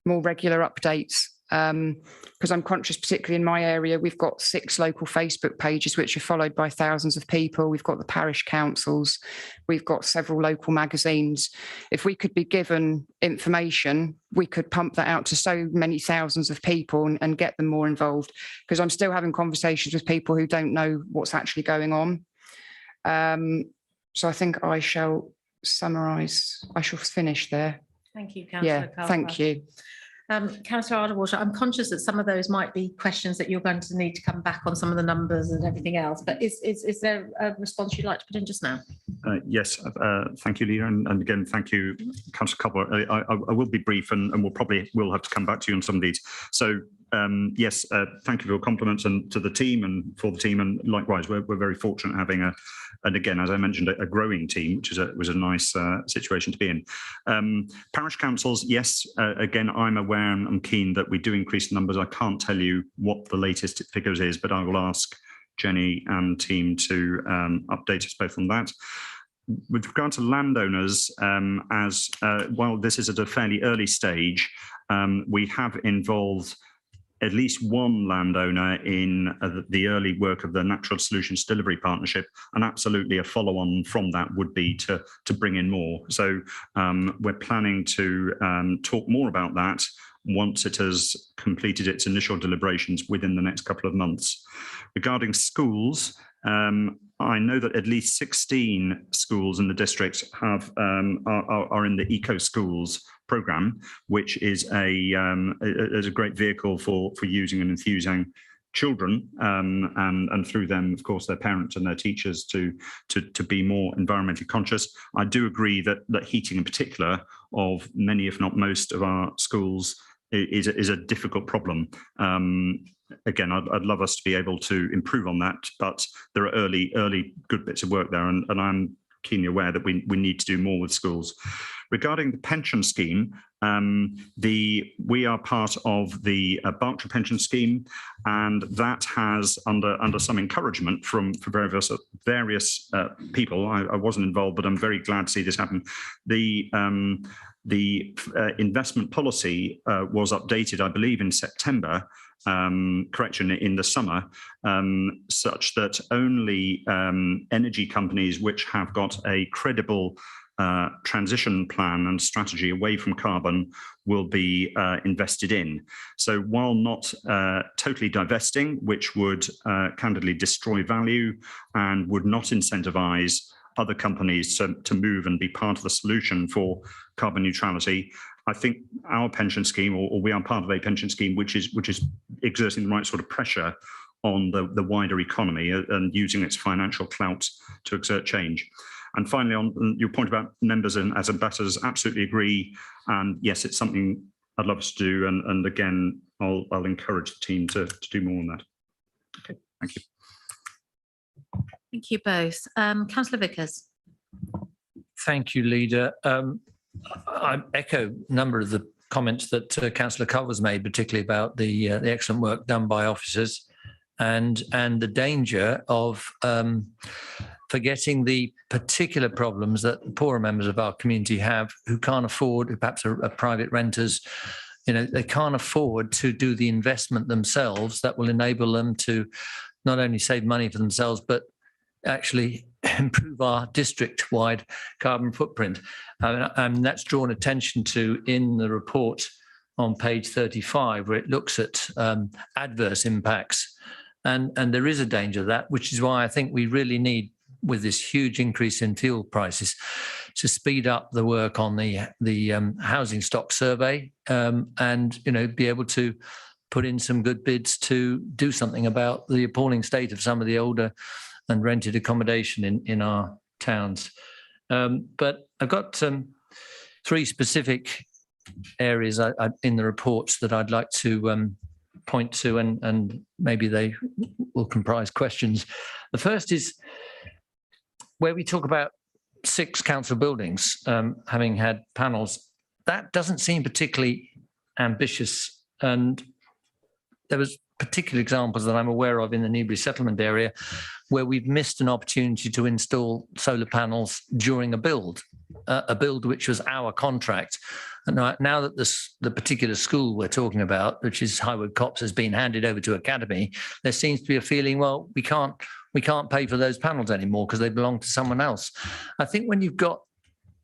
more regular updates, because I'm conscious, particularly in my area, we've got 6 local Facebook pages which are followed by thousands of people. We've got the parish councils, we've got several local magazines. If we could be given information, we could pump that out to so many thousands of people and get them more involved, because I'm still having conversations with people who don't know what's actually going on. So I think I shall summarise. I shall finish there. Thank you, Councillor Yeah, Caldwell. thank you. Councillor Arderwater, I'm conscious that some of those might be questions that you're going to need to come back on, some of the numbers and everything else, but is there a response you'd like to put in just now? Yes, thank you, Leader, and again, thank you, Councillor Caldwell. I will be brief, and we'll have to come back to you on some of these. So yes, thank you for your compliments and to the team and for the team, and likewise, we're very fortunate having and again, as I mentioned, a growing team, which was a nice situation to be in. Parish councils, yes, again, I'm aware and I'm keen that we do increase the numbers. I can't tell you what the latest figures is, but I will ask Jenny and team to update us both on that. With regard to landowners, while this is at a fairly early stage, we have involved at least one landowner in the early work of the Natural Solutions Delivery Partnership, and absolutely a follow-on from that would be to bring in more. So we're planning to talk more about that once it has completed its initial deliberations within the next couple of months. Regarding schools, I know that at least 16 schools in the district are in the Eco Schools programme, which is a great vehicle for using and infusing children, and through them, of course, their parents and their teachers to be more environmentally conscious. I do agree that heating, in particular, of many, if not most, of our schools is a difficult problem. Again, I'd love us to be able to improve on that, but there are early good bits of work there, and I'm keenly aware that we need to do more with schools. Regarding the pension scheme, we are part of the Berkshire pension scheme, and that has, under some encouragement from various people, I wasn't involved, but I'm very glad to see this happen. The investment policy was updated, I believe, in September, in the summer, such that only energy companies which have got a credible transition plan and strategy away from carbon will be invested in. So while not totally divesting, which would candidly destroy value and would not incentivize other companies to move and be part of the solution for carbon neutrality, I think our pension scheme, or we are part of a pension scheme which is exerting the right sort of pressure on the wider economy and using its financial clout to exert change. And finally, on your point about members and as ambassadors, absolutely agree. And yes, it's something I'd love us to do. And again, I'll encourage the team to do more on that. Okay, thank you. Thank you both. Councillor Vickers. Thank you, Leader. I echo a number of the comments that Councillor Culver's made, particularly about the excellent work done by officers and the danger of forgetting the particular problems that the poorer members of our community have, who can't afford, who perhaps are private renters. They can't afford to do the investment themselves that will enable them to not only save money for themselves, but actually improve our district-wide carbon footprint. And that's drawn attention to in the report on page 35, where it looks at adverse impacts. And there is a danger of that, which is why I think we really need, with this huge increase in fuel prices, to speed up the work on the housing stock survey, and be able to put in some good bids to do something about the appalling state of some of the older and rented accommodation in our towns. But I've got 3 specific areas in the reports that I'd like to point to, and maybe they will comprise questions. The first is where we talk about 6 council buildings having had panels. That doesn't seem particularly ambitious, and there was particular examples that I'm aware of in the Newbury settlement area where we've missed an opportunity to install solar panels during a build which was our contract, And now that the particular school we're talking about, which is Highwood Copse, has been handed over to Academy, there seems to be a feeling, well, we can't pay for those panels anymore because they belong to someone else. I think when you've got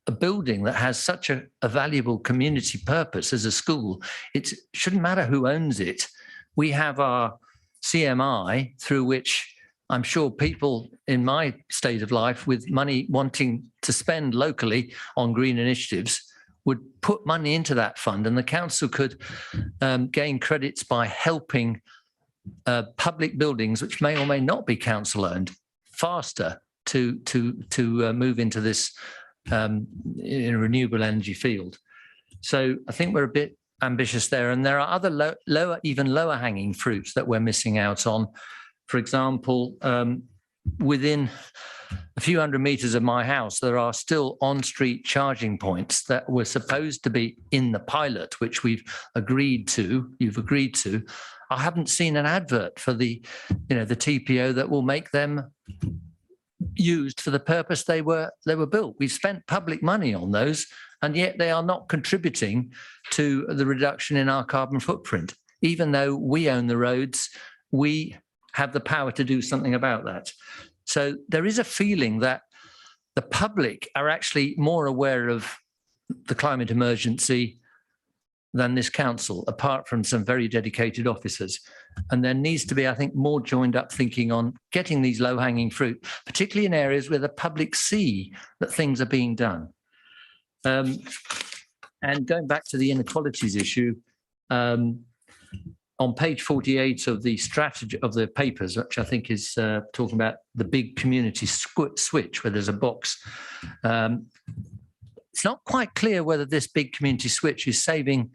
a building that has such a valuable community purpose as a school, it shouldn't matter who owns it. We have our CMI, through which I'm sure people in my state of life with money wanting to spend locally on green initiatives would put money into that fund, and the council could gain credits by helping public buildings, which may or may not be council owned, faster to move into this in a renewable energy field. So I think we're a bit ambitious there, and there are other even lower hanging fruits that we're missing out on. For example, within a few hundred meters of my house, there are still on-street charging points that were supposed to be in the pilot, which you've agreed to. I haven't seen an advert for the TPO that will make them used for the purpose they were built. We've spent public money on those, and yet they are not contributing to the reduction in our carbon footprint. Even though we own the roads, we have the power to do something about that. So there is a feeling that the public are actually more aware of the climate emergency than this council, apart from some very dedicated officers. And there needs to be, I think, more joined up thinking on getting these low-hanging fruit, particularly in areas where the public see that things are being done. And going back to the inequalities issue, on page 48 of the strategy of the papers, which I think is talking about the big community switch, where there's a box. It's not quite clear whether this big community switch is saving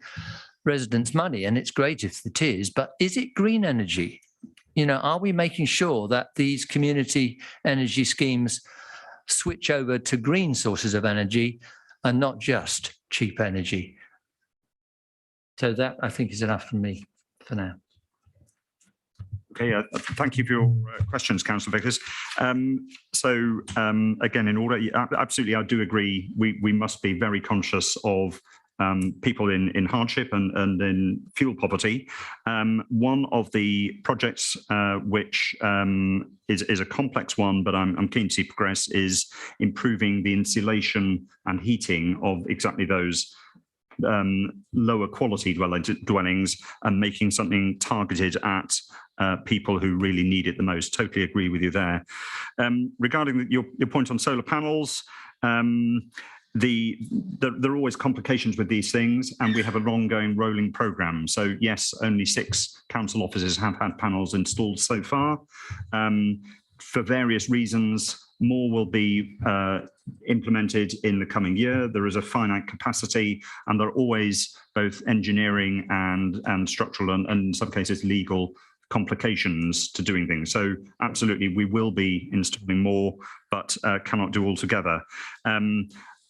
residents money, and it's great if it is, but is it green energy? Are we making sure that these community energy schemes switch over to green sources of energy and not just cheap energy? So that, I think, is enough from me for now. Okay, thank you for your questions, Councillor Vickers. Again, in order, absolutely, I do agree. We must be very conscious of people in hardship and in fuel poverty. One of the projects which is a complex one, but I'm keen to see progress, is improving the insulation and heating of exactly those lower quality dwellings and making something targeted at people who really need it the most. Totally agree with you there. Regarding your point on solar panels, there are always complications with these things, and we have an ongoing rolling programme. So yes, only 6 council offices have had panels installed so far. For various reasons, more will be implemented in the coming year. There is a finite capacity, and there are always both engineering and structural and in some cases legal complications to doing things. So absolutely, we will be installing more, but cannot do all together.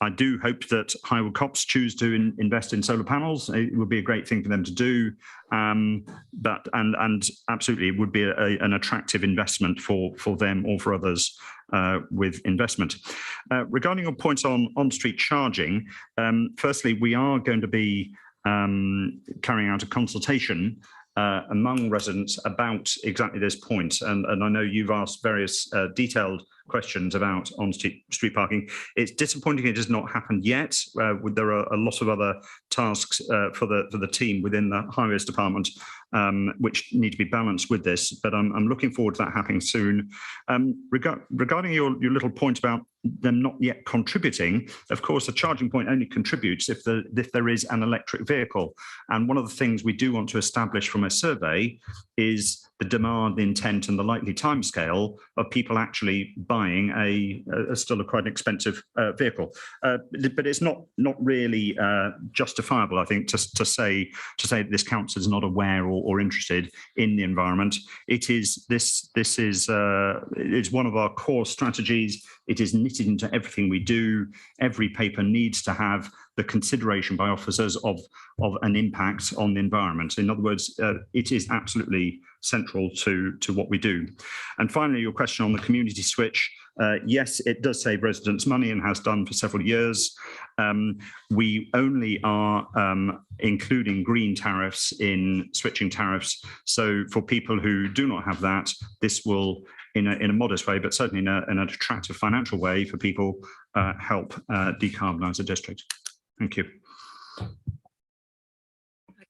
I do hope that Highwood Copse choose to invest in solar panels. It would be a great thing for them to do, but absolutely it would be an attractive investment for them or for others with investment. Regarding your points on street charging, firstly, we are going to be carrying out a consultation among residents about exactly this point, and I know you've asked various detailed questions about on-street parking. It's disappointing it has not happened yet. There are a lot of other tasks for the team within the Highways Department which need to be balanced with this, but I'm looking forward to that happening soon. Regarding your little point about them not yet contributing, of course, a charging point only contributes if there is an electric vehicle. And one of the things we do want to establish from a survey is the demand, the intent, and the likely timescale of people actually buying a still quite expensive vehicle. But it's not really justifiable, I think, to say that this council is not aware or interested in the environment. It's one of our core strategies. It is knitted into everything we do. Every paper needs to have the consideration by officers of an impact on the environment. In other words, it is absolutely central to what we do. And finally, your question on the community switch. Yes, it does save residents money and has done for several years. We only are including green tariffs in switching tariffs. So for people who do not have that, this will, in a modest way, but certainly in an attractive financial way for people, help decarbonise the district. Thank you.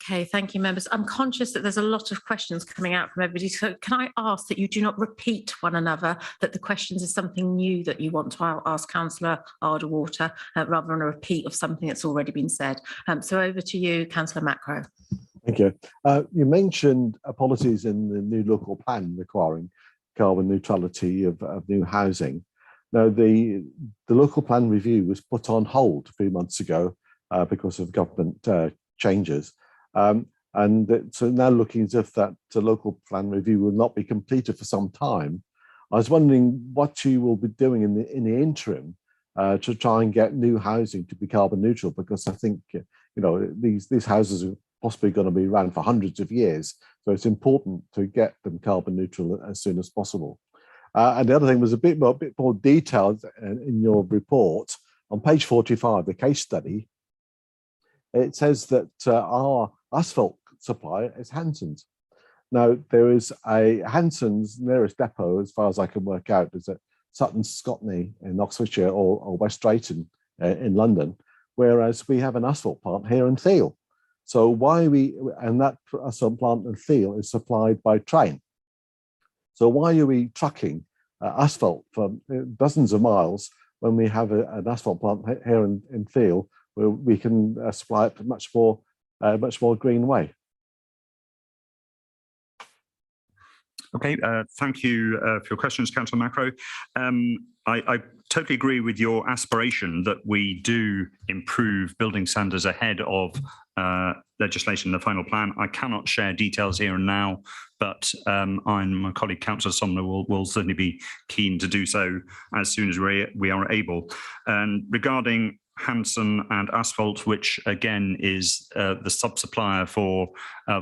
Okay, thank you, members. I'm conscious that there's a lot of questions coming out from everybody. So can I ask that you do not repeat one another, that the questions is something new that you want to ask Councillor Arderwater, rather than a repeat of something that's already been said. So over to you, Councillor Macro. Thank you. You mentioned policies in the new local plan requiring carbon neutrality of new housing. Now, the local plan review was put on hold a few months ago because of government changes. So now looking as if that local plan review will not be completed for some time. I was wondering what you will be doing in the interim to try and get new housing to be carbon neutral, because I think these houses are possibly going to be around for hundreds of years, so it's important to get them carbon neutral as soon as possible. And the other thing was a bit more detailed in your report on page 45, the case study. It says that our asphalt supplier is Hanson's. Now, there is a Hanson's nearest depot, as far as I can work out, is at Sutton Scotney in Oxfordshire or West Drayton in London, whereas we have an asphalt plant here in Thiel. So and that asphalt plant in Thiel is supplied by train. So why are we trucking asphalt for dozens of miles when we have an asphalt plant here in Thiel, where we can supply it much more green way? Okay, thank you for your questions, Councillor Macro. I totally agree with your aspiration that we do improve building standards ahead of legislation in the final plan. I cannot share details here and now, but my colleague Councillor Somner will certainly be keen to do so as soon as we are able. And regarding Hanson and Asphalt, which again is the sub-supplier for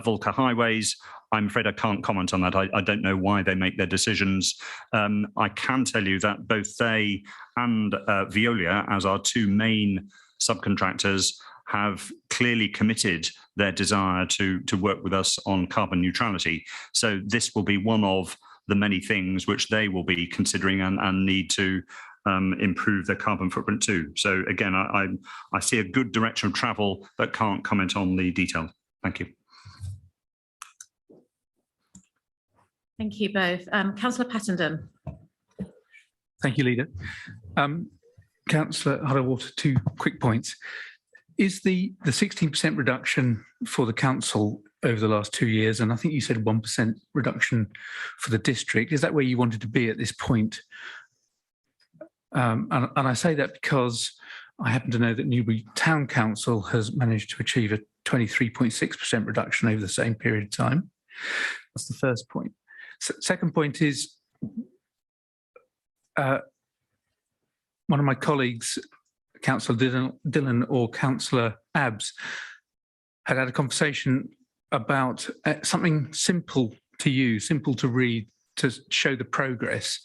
Volker Highways, I'm afraid I can't comment on that. I don't know why they make their decisions. I can tell you that both they and Veolia, as our two main subcontractors, have clearly committed their desire to work with us on carbon neutrality. So this will be one of the many things which they will be considering and need to improve their carbon footprint too. So again, I see a good direction of travel, but can't comment on the detail. Thank you. Thank you both. Councillor Pattenden. Thank you, Leader. Councillor Arderwater, 2 quick points. Is the 16% reduction for the council over the last 2 years, and I think you said 1% reduction for the district, is that where you wanted to be at this point? And I say that because I happen to know that Newbury Town Council has managed to achieve a 23.6% reduction over the same period of time. That's the first point. Second point is, one of my colleagues, Councillor Dillon or Councillor Abbs, had a conversation about something simple to use, simple to read, to show the progress,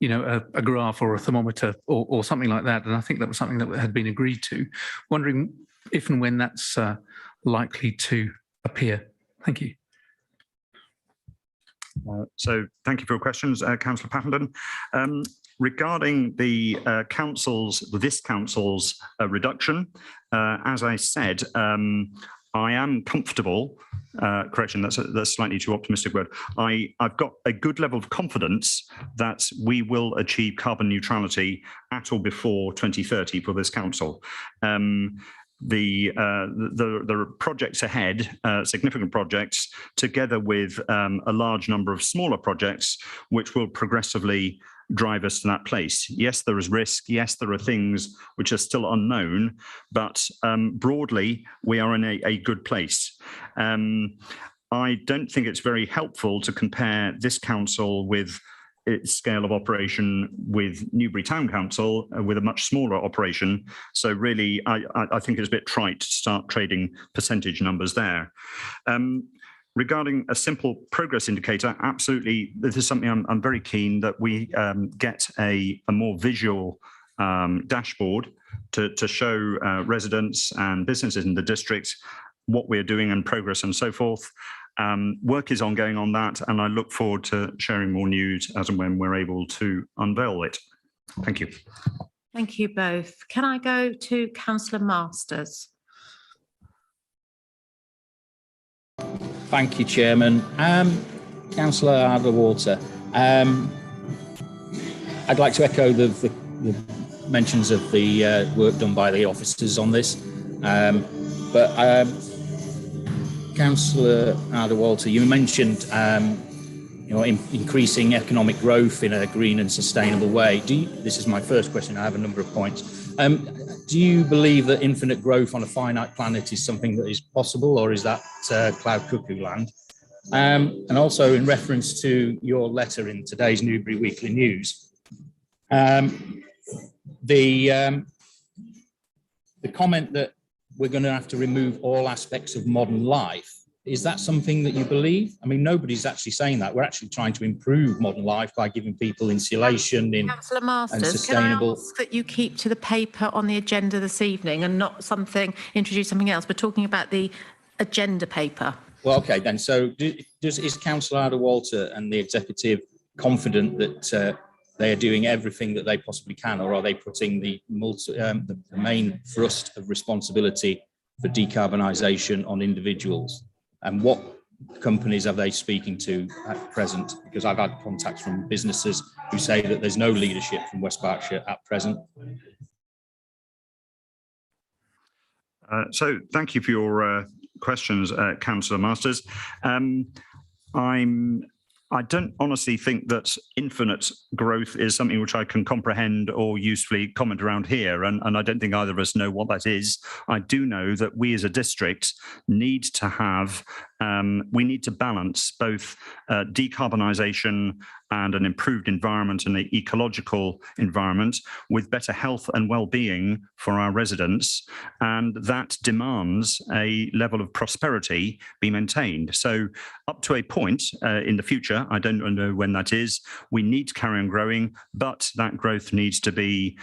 a graph or a thermometer or something like that. And I think that was something that had been agreed to. Wondering if and when that's likely to appear. Thank you. So thank you for your questions, Councillor Pattenden. Regarding the this council's reduction, as I said, I am comfortable. Correction, that's a slightly too optimistic word. I've got a good level of confidence that we will achieve carbon neutrality at or before 2030 for this council. The projects ahead, significant projects, together with a large number of smaller projects, which will progressively drive us to that place. Yes, there is risk. Yes, there are things which are still unknown, but broadly, we are in a good place. I don't think it's very helpful to compare this council with its scale of operation with Newbury Town Council with a much smaller operation. So really, I think it's a bit trite to start trading percentage numbers there. Regarding a simple progress indicator, absolutely, this is something I'm very keen that we get a more visual dashboard to show residents and businesses in the district what we're doing and progress and so forth. Work is ongoing on that, and I look forward to sharing more news as and when we're able to unveil it. Thank you. Thank you both. Can I go to Councillor Masters? Thank you, Chairman. Councillor Adler-Walter, I'd like to echo the mentions of the work done by the officers on this. Councillor Adler-Walter, you mentioned increasing economic growth in a green and sustainable way. This is my first question. I have a number of points. Do you believe that infinite growth on a finite planet is something that is possible, or is that cloud cuckoo land? And also in reference to your letter in today's Newbury Weekly News, the comment that we're going to have to remove all aspects of modern life, is that something that you believe? I mean, nobody's actually saying that. We're actually trying to improve modern life by giving people insulation Councillor Masters, and sustainable. can I ask that you keep to the paper on the agenda this evening and not introduce something else? We're talking about the agenda paper. Well, okay then. So is Councillor Adler-Walter and the executive confident that they are doing everything that they possibly can, or are they putting the main thrust of responsibility for decarbonisation on individuals? And what companies are they speaking to at present? Because I've had contacts from businesses who say that there's no leadership from West Berkshire at present. So thank you for your questions, Councillor Masters. I don't honestly think that infinite growth is something which I can comprehend or usefully comment around here, and I don't think either of us know what that is. I do know that we as a district need to have, we need to balance both decarbonisation and an improved environment and the ecological environment with better health and well-being for our residents, and that demands a level of prosperity be maintained. So up to a point in the future, I don't know when that is, we need to carry on growing, but that growth needs to be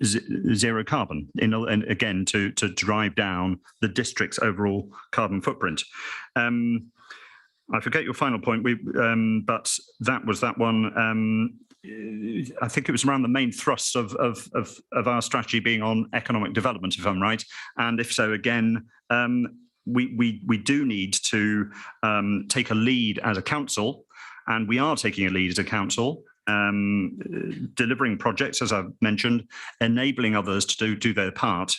zero carbon, and again, to drive down the district's overall carbon footprint. I forget your final point, but that was that one. I think it was around the main thrust of our strategy being on economic development, if I'm right. And if so, again, we do need to take a lead as a council, and we are taking a lead as a council, delivering projects, as I've mentioned, enabling others to do their part.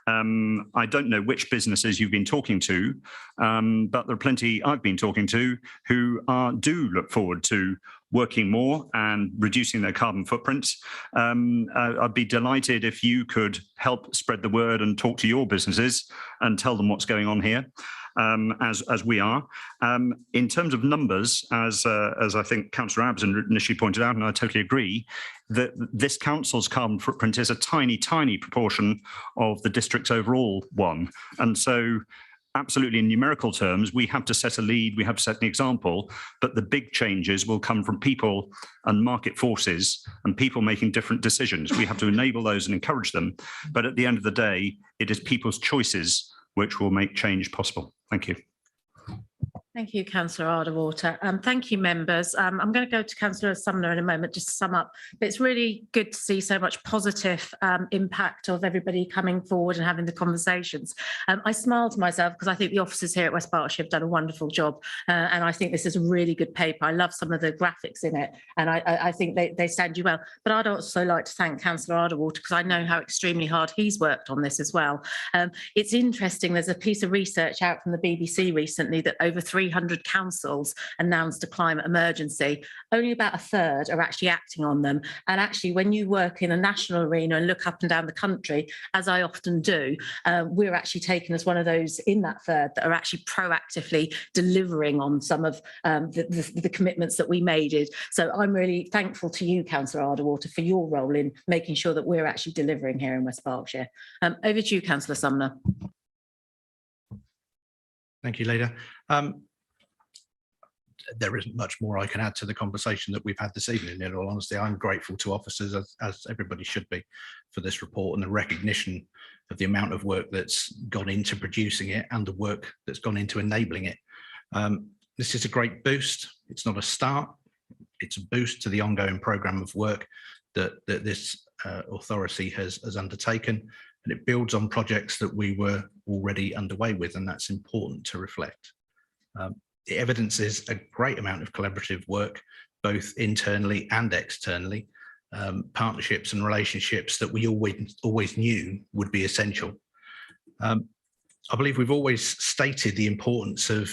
I don't know which businesses you've been talking to, but there are plenty I've been talking to who do look forward to working more and reducing their carbon footprints. I'd be delighted if you could help spread the word and talk to your businesses and tell them what's going on here. As we are. In terms of numbers, as I think Councillor Abbs initially pointed out, and I totally agree, that this council's carbon footprint is a tiny, tiny proportion of the district's overall one. And so absolutely in numerical terms, we have to set a lead, we have to set an example, but the big changes will come from people and market forces and people making different decisions. We have to enable those and encourage them. But at the end of the day, it is people's choices which will make change possible. Thank you. Thank you, Councillor Adler-Walter. Thank you, members. I'm going to go to Councillor Sumner in a moment just to sum up. But it's really good to see so much positive impact of everybody coming forward and having the conversations. I smile to myself because I think the officers here at West Berkshire have done a wonderful job, and I think this is a really good paper. I love some of the graphics in it, and I think they stand you well. But I'd also like to thank Councillor Adler-Walter because I know how extremely hard he's worked on this as well. It's interesting, there's a piece of research out from the BBC recently that over 300 councils announced a climate emergency. Only about a third are actually acting on them. And actually, when you work in a national arena and look up and down the country, as I often do, we're actually taken as one of those in that third that are actually proactively delivering on some of the commitments that we made. So I'm really thankful to you, Councillor Adler-Walter, for your role in making sure that we're actually delivering here in West Berkshire. Over to you, Councillor Sumner. Thank you, Leader. there isn't much more I can add to the conversation that we've had this evening. In all honesty, I'm grateful to officers, as everybody should be, for this report and the recognition of the amount of work that's gone into producing it and the work that's gone into enabling it. This is a great boost. It's not a start. It's a boost to the ongoing programme of work that this authority has undertaken, and it builds on projects that we were already underway with, and that's important to reflect. It evidences a great amount of collaborative work, both internally and externally, partnerships and relationships that we always knew would be essential. I believe we've always stated the importance of,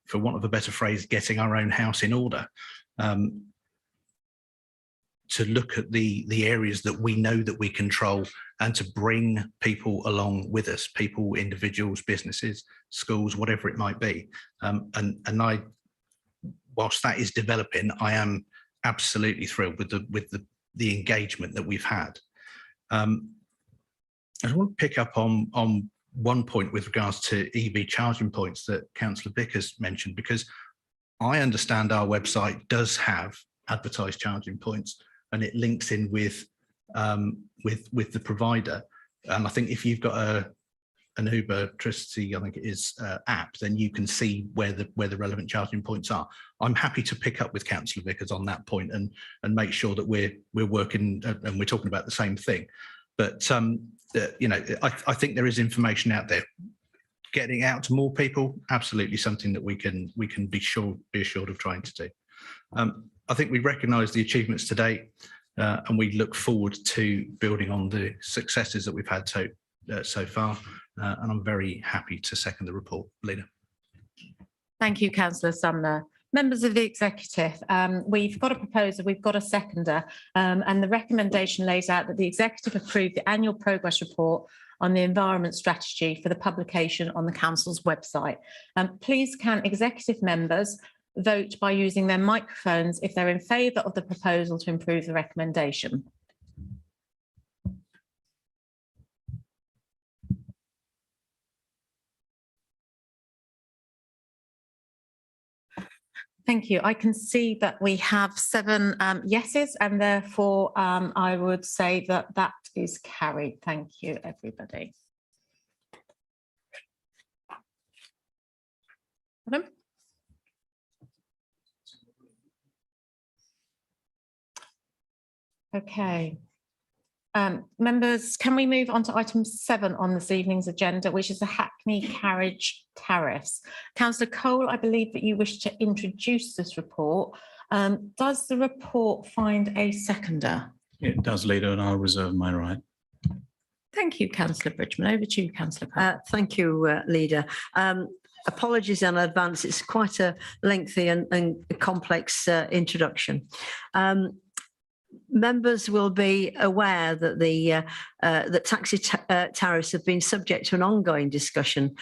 for want of a better phrase, getting our own house in order. To look at the areas that we know that we control and to bring people along with us, people, individuals, businesses, schools, whatever it might be. And I, whilst that is developing, I am absolutely thrilled with the engagement that we've had. I want to pick up on one point with regards to EV charging points that Councillor Vickers mentioned, because I understand our website does have advertised charging points, and it links in with the provider. And I think if you've got an Ubertricity, I think it is, app, then you can see where the relevant charging points are. I'm happy to pick up with Councillor Vickers on that point and make sure that we're working and we're talking about the same thing. But you know, I think there is information out there. Getting out to more people, absolutely something that we can be assured of trying to do. I think we recognise the achievements to date, and we look forward to building on the successes that we've had so far. And I'm very happy to second the report, Leader. Thank you, Councillor Sumner. Members of the executive, we've got a proposer, we've got a seconder, and the recommendation lays out that the executive approve the annual progress report on the environment strategy for the publication on the council's website. Please can executive members vote by using their microphones if they're in favour of the proposal to improve the recommendation. Thank you. I can see that we have 7 yeses, and therefore I would say that that is carried. Thank you, everybody. Madam? Okay. Members, can we move on to item 7 on this evening's agenda, which is the Hackney carriage tariffs? Councillor Cole, I believe that you wish to introduce this report. Does the report find a seconder? It does, Leader, and I'll reserve my right. Thank you, Councillor Bridgman. Over to you, Councillor Cole. Thank you, Leader. Apologies in advance. It's quite a lengthy and complex introduction. Members will be aware that the taxi tariffs have been subject to an ongoing discussion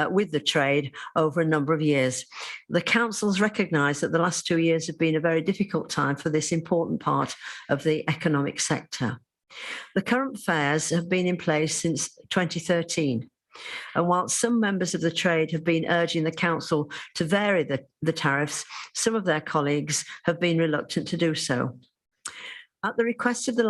with the trade over a number of years. The councils recognise that the last 2 years have been a very difficult time for this important part of the economic sector. The current fares have been in place since 2013. And while some members of the trade have been urging the council to vary the tariffs, some of their colleagues have been reluctant to do so. At the request of the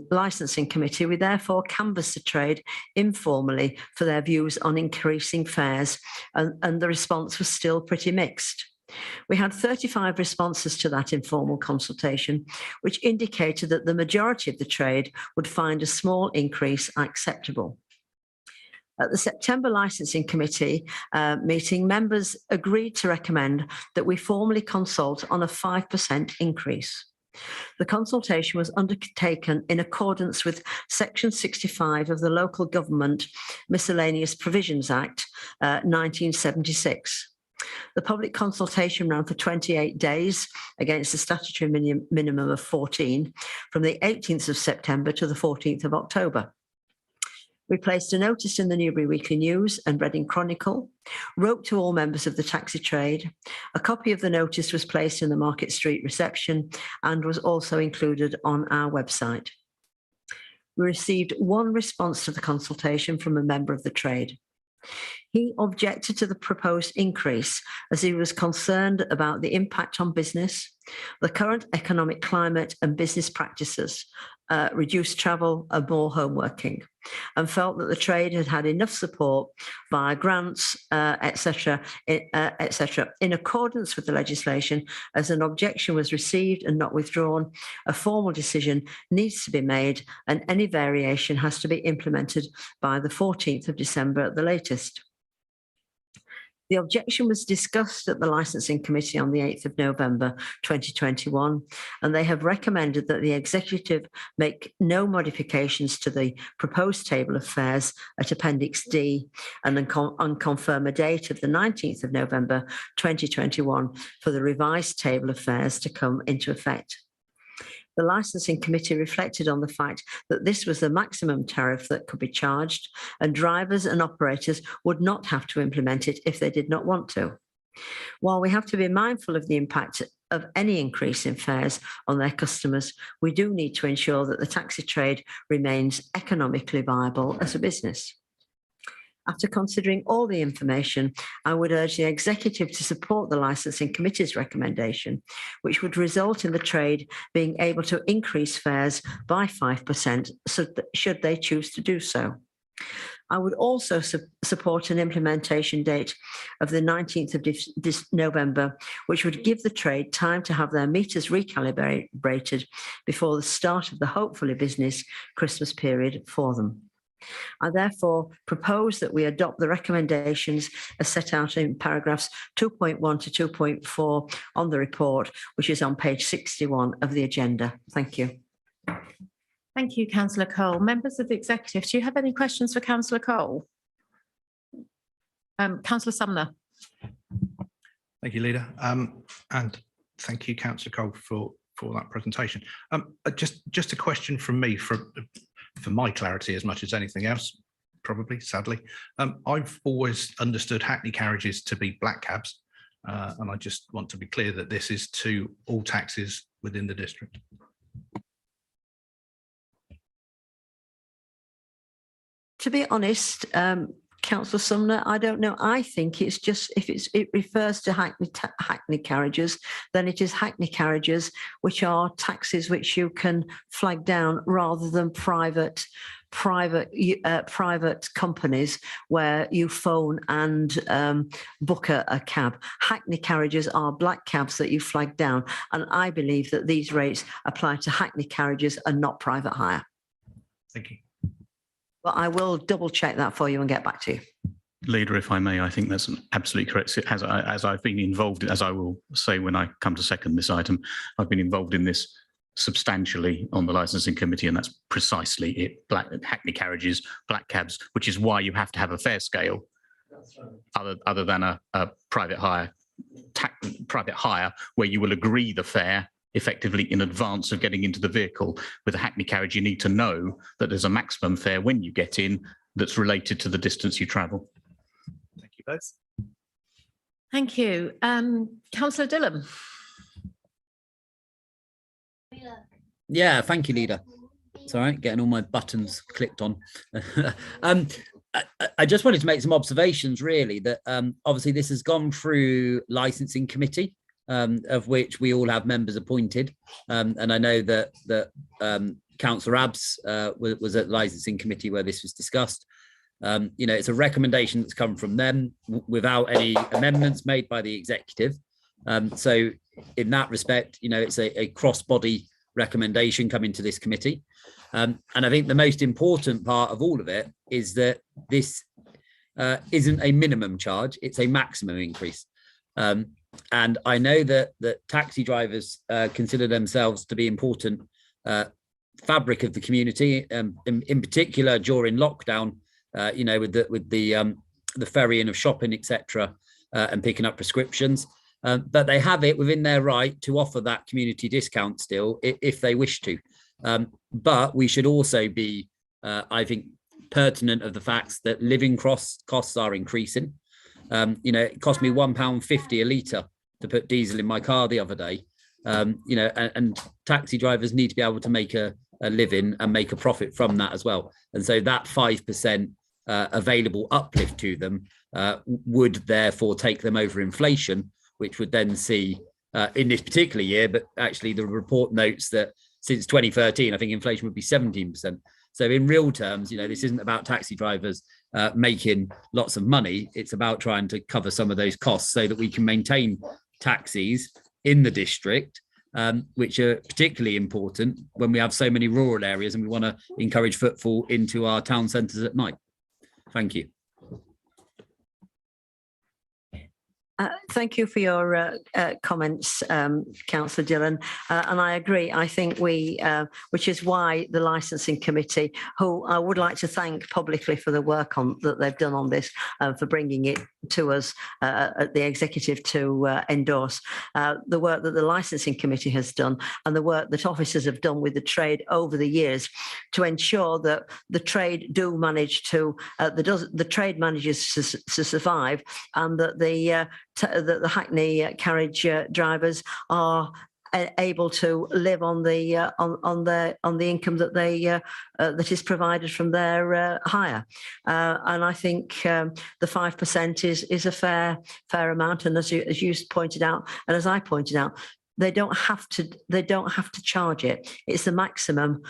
licensing committee, we therefore canvassed the trade informally for their views on increasing fares, and the response was still pretty mixed. We had 35 responses to that informal consultation, which indicated that the majority of the trade would find a small increase acceptable. At the September Licensing Committee meeting, members agreed to recommend that we formally consult on a 5% increase. The consultation was undertaken in accordance with Section 65 of the Local Government Miscellaneous Provisions Act 1976. The public consultation ran for 28 days against the statutory minimum of 14 from the 18th of September to the 14th of October. We placed a notice in the Newbury Weekly News and Reading Chronicle, wrote to all members of the taxi trade. A copy of the notice was placed in the Market Street reception and was also included on our website. We received one response to the consultation from a member of the trade. He objected to the proposed increase as he was concerned about the impact on business, the current economic climate and business practices, reduced travel and more home working, and felt that the trade had had enough support via grants, etc., in accordance with the legislation. As an objection was received and not withdrawn, a formal decision needs to be made, and any variation has to be implemented by the 14th of December at the latest. The objection was discussed at the Licensing Committee on the 8th of November 2021, and they have recommended that the Executive make no modifications to the proposed table of fares at Appendix D and confirm a date of the 19th of November 2021 for the revised table of fares to come into effect. The Licensing Committee reflected on the fact that this was the maximum tariff that could be charged, and drivers and operators would not have to implement it if they did not want to. While we have to be mindful of the impact of any increase in fares on their customers, we do need to ensure that the taxi trade remains economically viable as a business. After considering all the information, I would urge the Executive to support the Licensing Committee's recommendation, which would result in the trade being able to increase fares by 5% should they choose to do so. I would also support an implementation date of the 19th of November, which would give the trade time to have their meters recalibrated before the start of the hopefully business Christmas period for them. I therefore propose that we adopt the recommendations as set out in paragraphs 2.1 to 2.4 on the report, which is on page 61 of the agenda. Thank you. Thank you, Councillor Cole. Members of the Executive, do you have any questions for Councillor Cole? Councillor Sumner. Thank you, Leader. And thank you, Councillor Cole, for that presentation. Just a question from me for my clarity as much as anything else, probably, sadly. I've always understood hackney carriages to be black cabs, and I just want to be clear that this is to all taxis within the district. To be honest, Councillor Sumner, I don't know. I think it's just, if it refers to hackney carriages, then it is hackney carriages, which are taxis which you can flag down rather than private companies where you phone and book a cab. Hackney carriages are black cabs that you flag down, and I believe that these rates apply to hackney carriages and not private hire. Thank you. But I will double check that for you and get back to you. Leader, if I may, I think that's absolutely correct. As I've been involved, as I will say when I come to second this item, I've been involved in this substantially on the Licensing Committee, and that's precisely it. Hackney carriages, black cabs, which is why you have to have a fare scale other than a private hire where you will agree the fare effectively in advance of getting into the vehicle. With a hackney carriage, you need to know that there's a maximum fare when you get in that's related to the distance you travel. Thank you both. Thank you. Councillor Dillon. Yeah, thank you, Leader. It's all right, getting all my buttons clicked on. I just wanted to make some observations, really, that obviously this has gone through Licensing Committee, of which we all have members appointed. And I know that Councillor Abbs was at the Licensing Committee where this was discussed. You know, it's a recommendation that's come from them without any amendments made by the Executive. So in that respect, you know, it's a cross-body recommendation coming to this committee. And I think the most important part of all of it is that this isn't a minimum charge, it's a maximum increase. And I know that taxi drivers consider themselves to be important fabric of the community, in particular during lockdown, you know, with the ferrying of shopping, etc., and picking up prescriptions. But they have it within their right to offer that community discount still if they wish to. But we should also be, I think, pertinent of the facts that living costs are increasing. You know, it cost me £1.50 a litre to put diesel in my car the other day. You know, and taxi drivers need to be able to make a living and make a profit from that as well. And so that 5% available uplift to them would therefore take them over inflation, which would then see in this particular year, but actually the report notes that since 2013, I think inflation would be 17%. So in real terms, this isn't about taxi drivers making lots of money. It's about trying to cover some of those costs so that we can maintain taxis in the district, which are particularly important when we have so many rural areas and we want to encourage footfall into our town centres at night. Thank you. Thank you for your comments, Councillor Dillon. And I agree. I think which is why the licensing committee, who I would like to thank publicly for the work that they've done on this, for bringing it to us at the executive to endorse, the work that the licensing committee has done and the work that officers have done with the trade over the years to ensure that the trade do manage to, the trade manages to survive, and that the Hackney carriage drivers are able to live on the income that that is provided from their hire, and I think the 5% is a fair amount. And as you pointed out, and as I pointed out, they don't have to charge it. It's the maximum.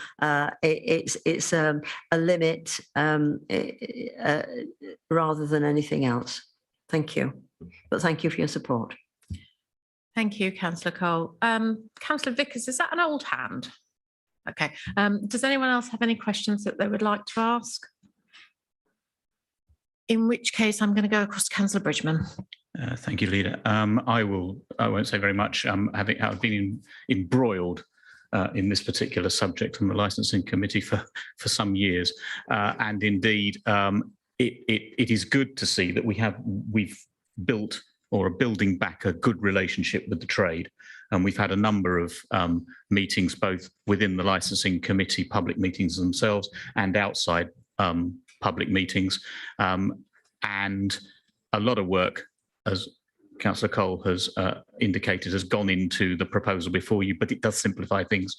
It's a limit rather than anything else. Thank you. But thank you for your support. Thank you, Councillor Cole. Councillor Vickers, is that an old hand? Okay. Does anyone else have any questions that they would like to ask? In which case, I'm going to go across to Councillor Bridgman. Thank you, Leader. I won't say very much. I've been embroiled in this particular subject on the licensing committee for some years, and indeed, it is good to see that we've built or are building back a good relationship with the trade. And we've had a number of meetings, both within the licensing committee, public meetings themselves, and outside public meetings. And a lot of work, as Councillor Cole has indicated, has gone into the proposal before you, but it does simplify things.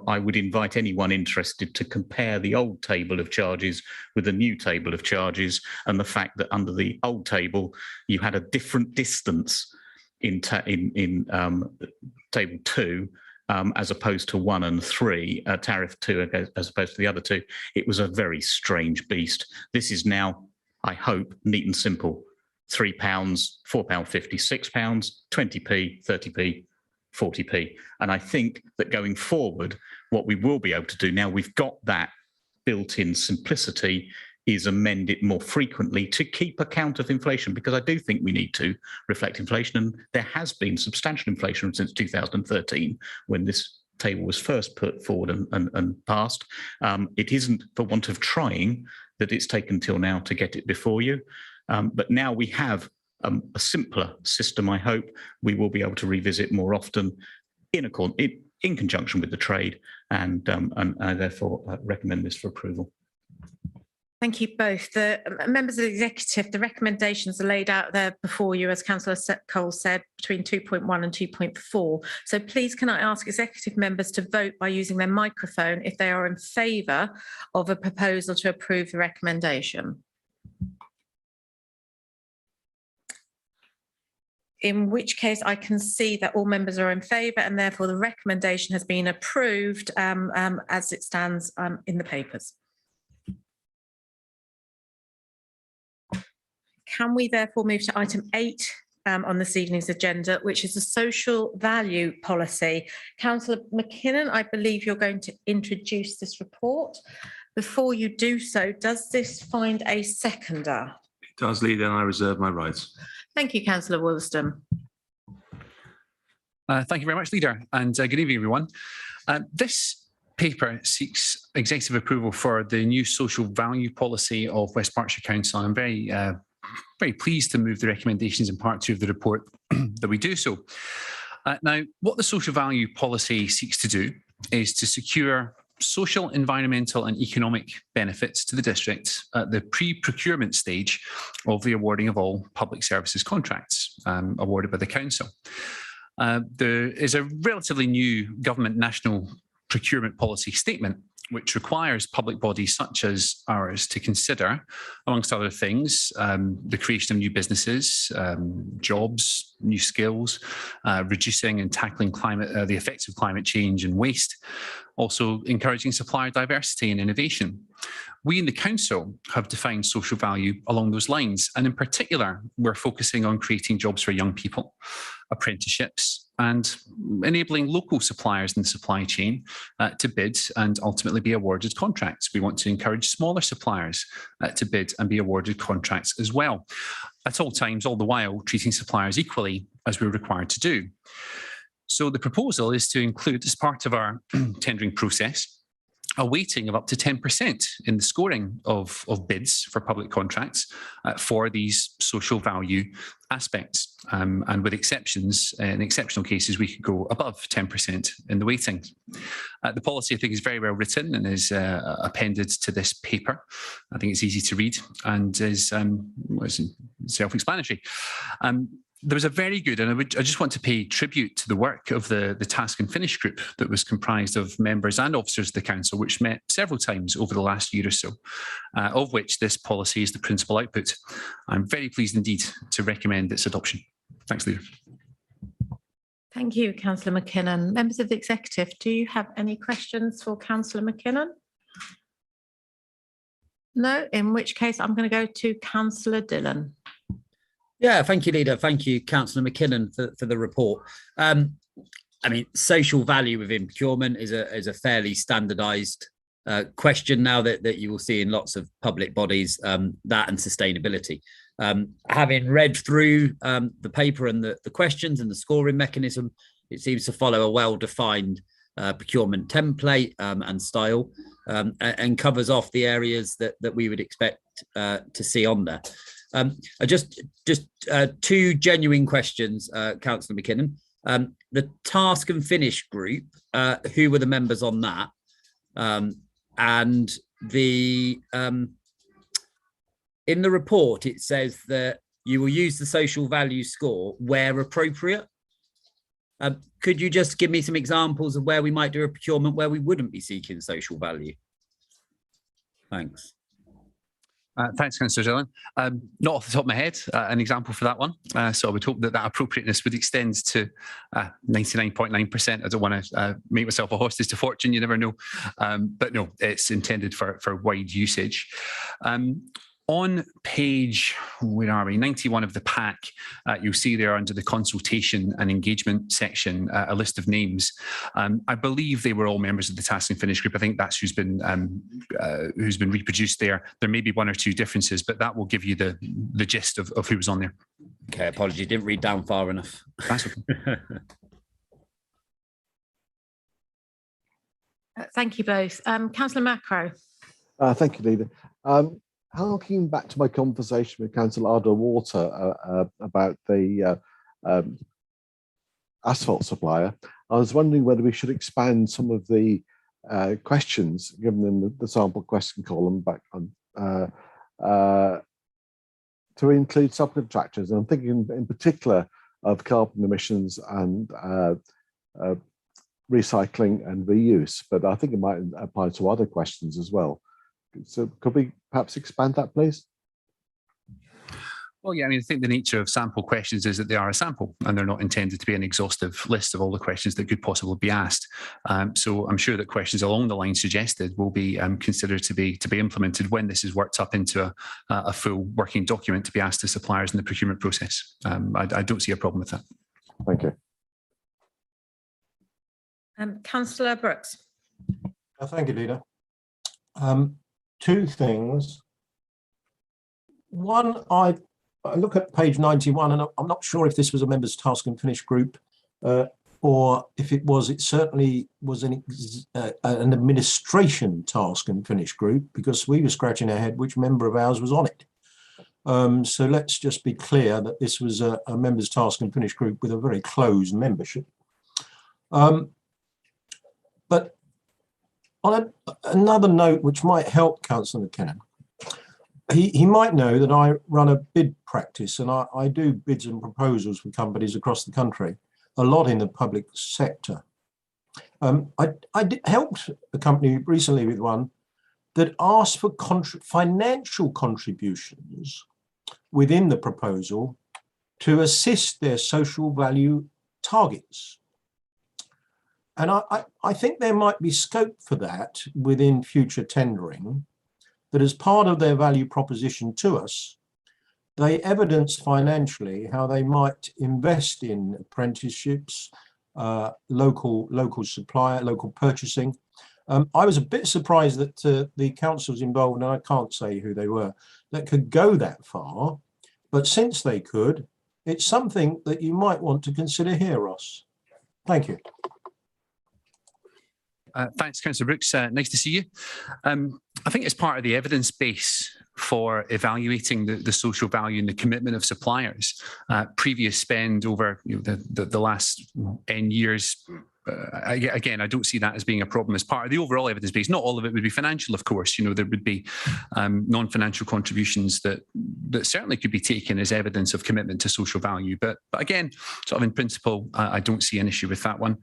I would invite anyone interested to compare the old table of charges with the new table of charges, and the fact that under the old table you had a different distance in table 2 as opposed to 1 and 3, tariff 2 as opposed to the other 2. It was a very strange beast. This is now, I hope, neat and simple. £3, £4.50, £6, 20p, 30p, 40p. And I think that going forward, what we will be able to do now, we've got that built-in simplicity, is amend it more frequently to keep account of inflation, because I do think we need to reflect inflation. And there has been substantial inflation since 2013, when this table was first put forward and passed. It isn't for want of trying that it's taken till now to get it before you. But now we have a simpler system. I hope we will be able to revisit more often in conjunction with the trade, and I therefore recommend this for approval. Thank you both. The members of the executive, the recommendations are laid out there before you, as Councillor Cole said, between 2.1 and 2.4. So please can I ask executive members to vote by using their microphone if they are in favour of a proposal to approve the recommendation. In which case I can see that all members are in favour, and therefore the recommendation has been approved as it stands in the papers. Can we therefore move to item 8 on this evening's agenda, which is the social value policy? Councillor McKinnon, I believe you're going to introduce this report. Before you do so, does this find a seconder? It does, Leader, and I reserve my rights. Thank you, Councillor Wollaston. Thank you very much, Leader, and good evening, everyone. This paper seeks executive approval for the new social value policy of West Berkshire Council. I'm very pleased to move the recommendations in part 2 of the report that we do so. Now, what the social value policy seeks to do is to secure social, environmental and economic benefits to the district at the pre-procurement stage of the awarding of all public services contracts awarded by the council. There is a relatively new government national procurement policy statement, which requires public bodies such as ours to consider, amongst other things, the creation of new businesses, jobs, new skills, reducing and tackling the effects of climate change and waste, also encouraging supplier diversity and innovation. We in the council have defined social value along those lines, and in particular, we're focusing on creating jobs for young people, apprenticeships, and enabling local suppliers in the supply chain to bid and ultimately be awarded contracts. We want to encourage smaller suppliers to bid and be awarded contracts as well. At all times, all the while, treating suppliers equally as we're required to do. So the proposal is to include, as part of our tendering process, a weighting of up to 10% in the scoring of bids for public contracts for these social value aspects. And with exceptions, in exceptional cases, we could go above 10% in the weighting. The policy, I think, is very well written and is appended to this paper. I think it's easy to read and is self-explanatory. There was a very good, and I just want to pay tribute to the work of the task and finish group that was comprised of members and officers of the council, which met several times over the last year or so, of which this policy is the principal output. I'm very pleased indeed to recommend its adoption. Thanks, Leader. Thank you, Councillor McKinnon. Members of the Executive, do you have any questions for Councillor McKinnon? No, in which case I'm going to go to Councillor Dillon. Yeah, thank you, Leader. Thank you, Councillor McKinnon, for the report. I mean, social value within procurement is a fairly standardised question now that you will see in lots of public bodies, that and sustainability. Having read through the paper and the questions and the scoring mechanism, it seems to follow a well-defined procurement template and style, and covers off the areas that we would expect to see on there. Just two genuine questions, Councillor McKinnon. The task and finish group, who were the members on that? And the in the report, it says that you will use the social value score where appropriate. Could you just give me some examples of where we might do a procurement where we wouldn't be seeking social value? Thanks. Thanks, Councillor Dillon. Not off the top of my head, an example for that one. So I would hope that appropriateness would extend to 99.9%. I don't want to make myself a hostage to fortune, you never know. But no, it's intended for wide usage. On page, where are we, 91 of the pack, you'll see there under the consultation and engagement section a list of names. I believe they were all members of the task and finish group. I think that's who's been reproduced there. There may be one or two differences, but that will give you the gist of who was on there. Okay, apologies, didn't read down far enough. That's okay. Thank you both. Councillor Macro. Thank you, Leader. Harking back to my conversation with Councillor Ardell-Walter about the asphalt supplier, I was wondering whether we should expand some of the questions given in the sample question column back on to include subcontractors. And I'm thinking in particular of carbon emissions and recycling and reuse, but I think it might apply to other questions as well. So could we perhaps expand that, please? Well, yeah, I mean, I think the nature of sample questions is that they are a sample and they're not intended to be an exhaustive list of all the questions that could possibly be asked. So I'm sure that questions along the line suggested will be considered to be implemented when this is worked up into a full working document to be asked to suppliers in the procurement process. I don't see a problem with that. Thank you. Councillor Brooks. Thank you, Leader. Two things. One, I look at page 91, and I'm not sure if this was a members' task and finish group, or if it was. It certainly was an administration task and finish group, because we were scratching our head which member of ours was on it. So let's just be clear that this was a members' task and finish group with a very closed membership. But on another note, which might help Councillor McKinnon, he might know that I run a bid practice, and I do bids and proposals for companies across the country, a lot in the public sector. I helped a company recently with one that asked for financial contributions within the proposal to assist their social value targets. And I think there might be scope for that within future tendering, that as part of their value proposition to us, they evidence financially how they might invest in apprenticeships, local supplier, local purchasing. I was a bit surprised that the councils involved, and I can't say who they were, that could go that far. But since they could, it's something that you might want to consider here, Ross. Thank you. Thanks, Councillor Brooks. Nice to see you. I think it's part of the evidence base for evaluating the social value and the commitment of suppliers. Previous spend over the last N years. Again, I don't see that as being a problem as part of the overall evidence base. Not all of it would be financial, of course. There would be non-financial contributions that certainly could be taken as evidence of commitment to social value. But again, sort of in principle, I don't see an issue with that one.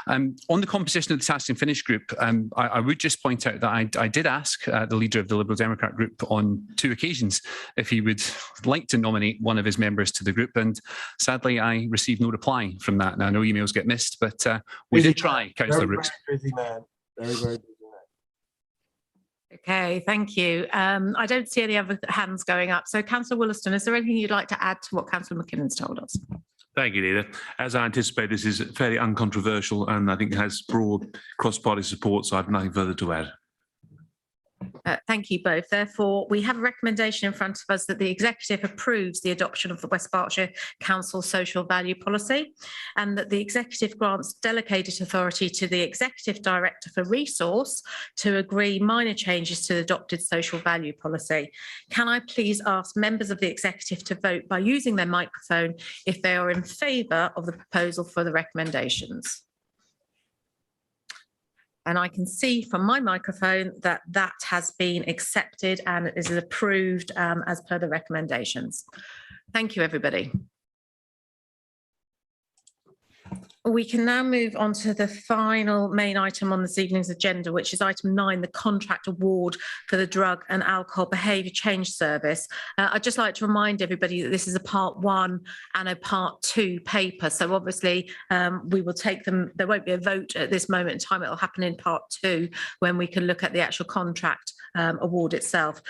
On the composition of the task and finish group, I would just point out that I did ask the leader of the Liberal Democrat group on 2 occasions if he would like to nominate one of his members to the group, and sadly I received no reply from that. Now I know emails get missed, but we did try, Councillor Brooks. Very busy man. Very busy man. Okay, thank you. I don't see any other hands going up. So Councillor Wollaston, is there anything you'd like to add to what Councillor McKinnon's told us? Thank you, Leader. As I anticipate, this is fairly uncontroversial and I think it has broad cross-party support, so I have nothing further to add. Thank you both. Therefore, we have a recommendation in front of us that the Executive approves the adoption of the West Berkshire Council Social Value Policy, and that the Executive grants delegated authority to the Executive Director for Resource to agree minor changes to the adopted Social Value Policy. Can I please ask members of the Executive to vote by using their microphone if they are in favour of the proposal for the recommendations? And I can see from my microphone that that has been accepted and is approved as per the recommendations. Thank you, everybody. We can now move on to the final main item on this evening's agenda, which is item 9, the contract award for the Drug and Alcohol Behaviour Change Service. I'd just like to remind everybody that this is a part 1 and a part 2 paper. So obviously we will take them, there won't be a vote at this moment in time, it will happen in part 2 when we can look at the actual contract award itself.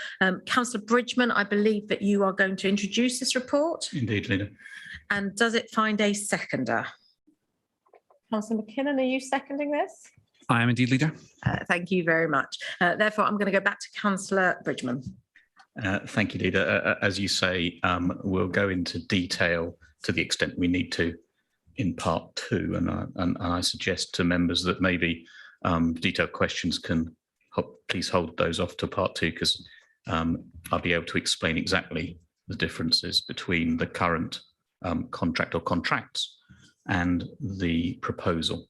Councillor Bridgman, I believe that you are going to introduce this report. Indeed, Leader. And does it find a seconder? Councillor McKinnon, are you seconding this? I am indeed, Leader. Thank you very much. Therefore, I'm going to go back to Councillor Bridgman. Thank you, Leader. As you say, we'll go into detail to the extent we need to in part 2, and I suggest to members that maybe detailed questions can please hold those off to part 2, because I'll be able to explain exactly the differences between the current contract or contracts and the proposal.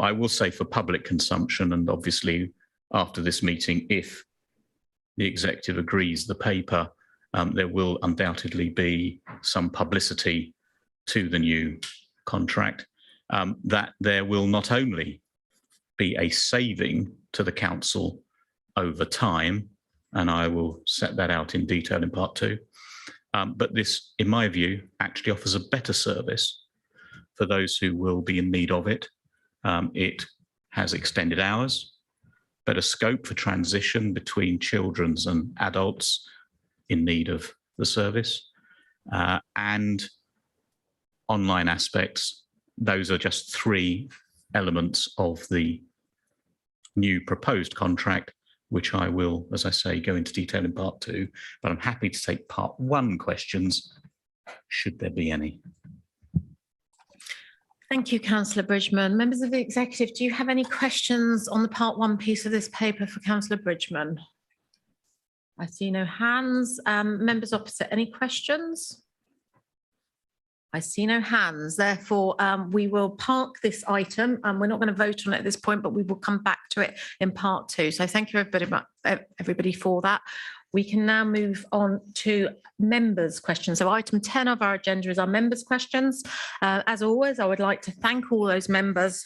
I will say for public consumption, and obviously after this meeting, if the Executive agrees the paper, there will undoubtedly be some publicity to the new contract, that there will not only be a saving to the Council over time, and I will set that out in detail in part 2, but this, in my view, actually offers a better service for those who will be in need of it. It has extended hours, better scope for transition between children's and adults in need of the service, and online aspects. Those are just 3 elements of the new proposed contract, which I will, as I say, go into detail in part 2, but I'm happy to take part 1 questions, should there be any. Thank you, Councillor Bridgman. Members of the Executive, do you have any questions on the part 1 piece of this paper for Councillor Bridgman? I see no hands. Members opposite, any questions? I see no hands. Therefore, we will park this item, and we're not going to vote on it at this point, but we will come back to it in part 2. So thank you everybody for that. We can now move on to members' questions. So item 10 of our agenda is our members' questions. As always, I would like to thank all those members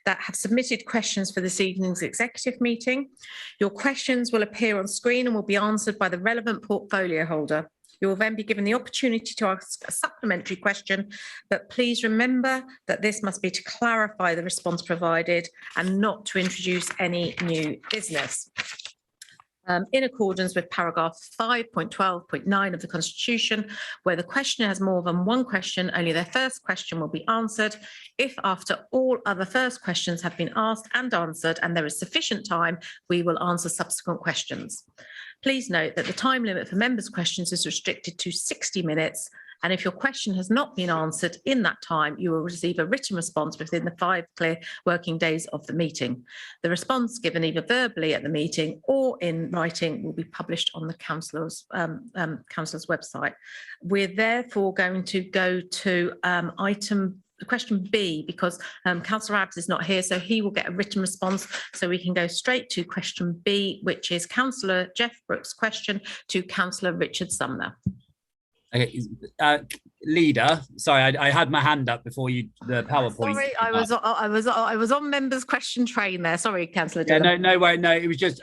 that have submitted questions for this evening's executive meeting. Your questions will appear on screen and will be answered by the relevant portfolio holder. You will then be given the opportunity to ask a supplementary question, but please remember that this must be to clarify the response provided and not to introduce any new business. In accordance with paragraph 5.12.9 of the Constitution, where the questioner has more than one question, only their first question will be answered. If after all other first questions have been asked and answered and there is sufficient time, we will answer subsequent questions. Please note that the time limit for members' questions is restricted to 60 minutes. And if your question has not been answered in that time, you will receive a written response within the 5 clear working days of the meeting. The response given either verbally at the meeting or in writing will be published on the councillor's website. We're therefore going to go to question B, because Councillor Abbs is not here, so he will get a written response. So we can go straight to question B, which is Councillor Jeff Brooks' question to Councillor Richard Sumner. Okay, Leader, sorry, I had my hand up before you the PowerPoint. Sorry, I was on members' question train there. Sorry, Councillor. Yeah, no worry, no. It was just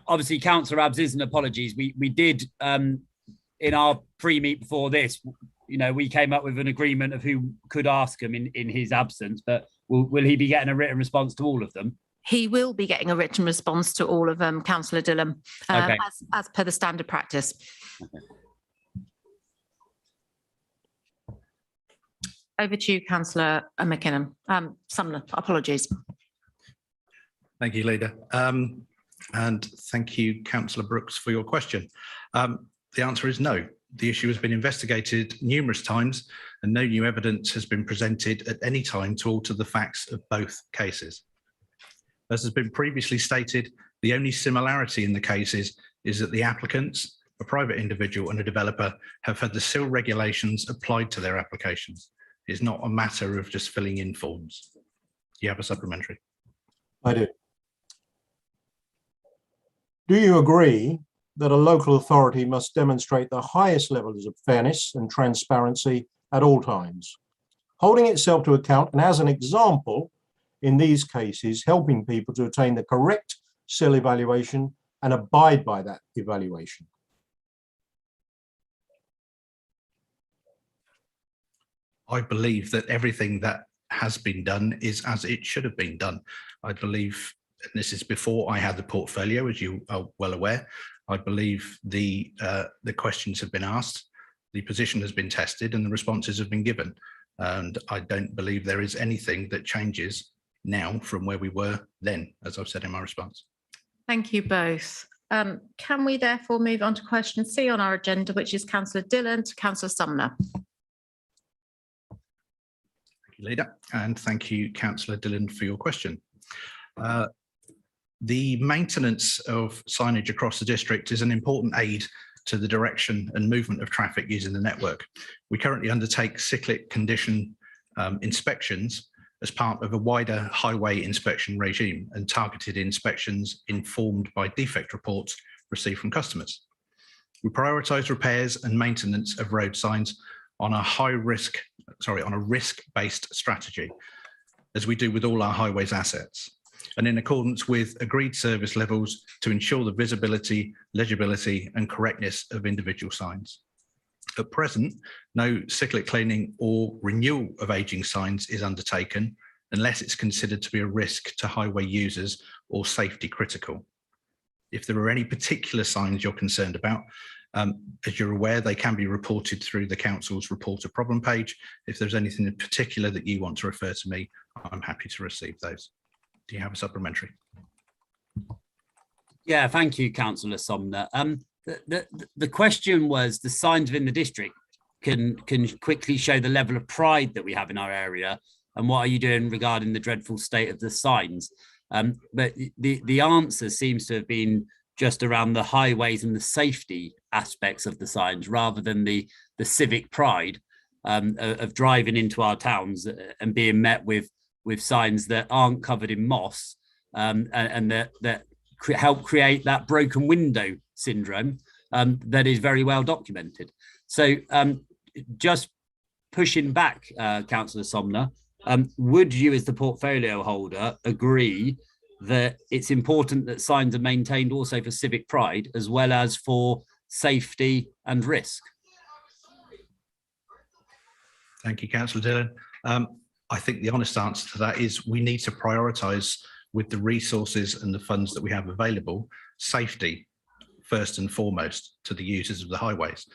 obviously Councillor Abbs isn't apologies. We did in our pre-meet before this. We came up with an agreement of who could ask him in his absence. But will he be getting a written response to all of them? He will be getting a written response to all of them, Councillor Dillon, Okay. as per the standard practice. Okay. Over to you, Councillor McKinnon. Sumner, apologies. Thank you, Leader. And thank you, Councillor Brooks, for your question. The answer is no. The issue has been investigated numerous times and no new evidence has been presented at any time to alter the facts of both cases. As has been previously stated, the only similarity in the cases is that the applicants, a private individual and a developer, have had the SIL regulations applied to their applications. It's not a matter of just filling in forms. Do you have a supplementary? I do. Do you agree that a local authority must demonstrate the highest levels of fairness and transparency at all times, holding itself to account and, as an example, in these cases, helping people to attain the correct SIL evaluation and abide by that evaluation? I believe that everything that has been done is as it should have been done. I believe, and this is before I had the portfolio, as you are well aware, I believe the questions have been asked, the position has been tested and the responses have been given. And I don't believe there is anything that changes now from where we were then, as I've said in my response. Thank you both. Can we therefore move on to question C on our agenda, which is Councillor Dillon to Councillor Sumner. Thank you, Leader, and thank you, Councillor Dillon, for your question. The maintenance of signage across the district is an important aid to the direction and movement of traffic using the network. We currently undertake cyclic condition inspections as part of a wider highway inspection regime and targeted inspections informed by defect reports received from customers. We prioritise repairs and maintenance of road signs on a risk-based strategy, as we do with all our highways assets, and in accordance with agreed service levels to ensure the visibility, legibility and correctness of individual signs. At present, no cyclic cleaning or renewal of ageing signs is undertaken unless it's considered to be a risk to highway users or safety critical. If there are any particular signs you're concerned about, as you're aware, they can be reported through the Council's report a problem page. If there's anything in particular that you want to refer to me, I'm happy to receive those. Do you have a supplementary? Yeah, thank you, Councillor Sumner. The question was, the signs within the district can quickly show the level of pride that we have in our area, and what are you doing regarding the dreadful state of the signs? But the answer seems to have been just around the highways and the safety aspects of the signs, rather than the civic pride of driving into our towns and being met with signs that aren't covered in moss and that help create that broken window syndrome that is very well documented. So just pushing back, Councillor Sumner, Would you, as the portfolio holder, agree that it's important that signs are maintained also for civic pride as well as for safety and risk? Thank you, Councillor Dillon. I think the honest answer to that is we need to prioritise, with the resources and the funds that we have available, safety first and foremost to the users of the highways.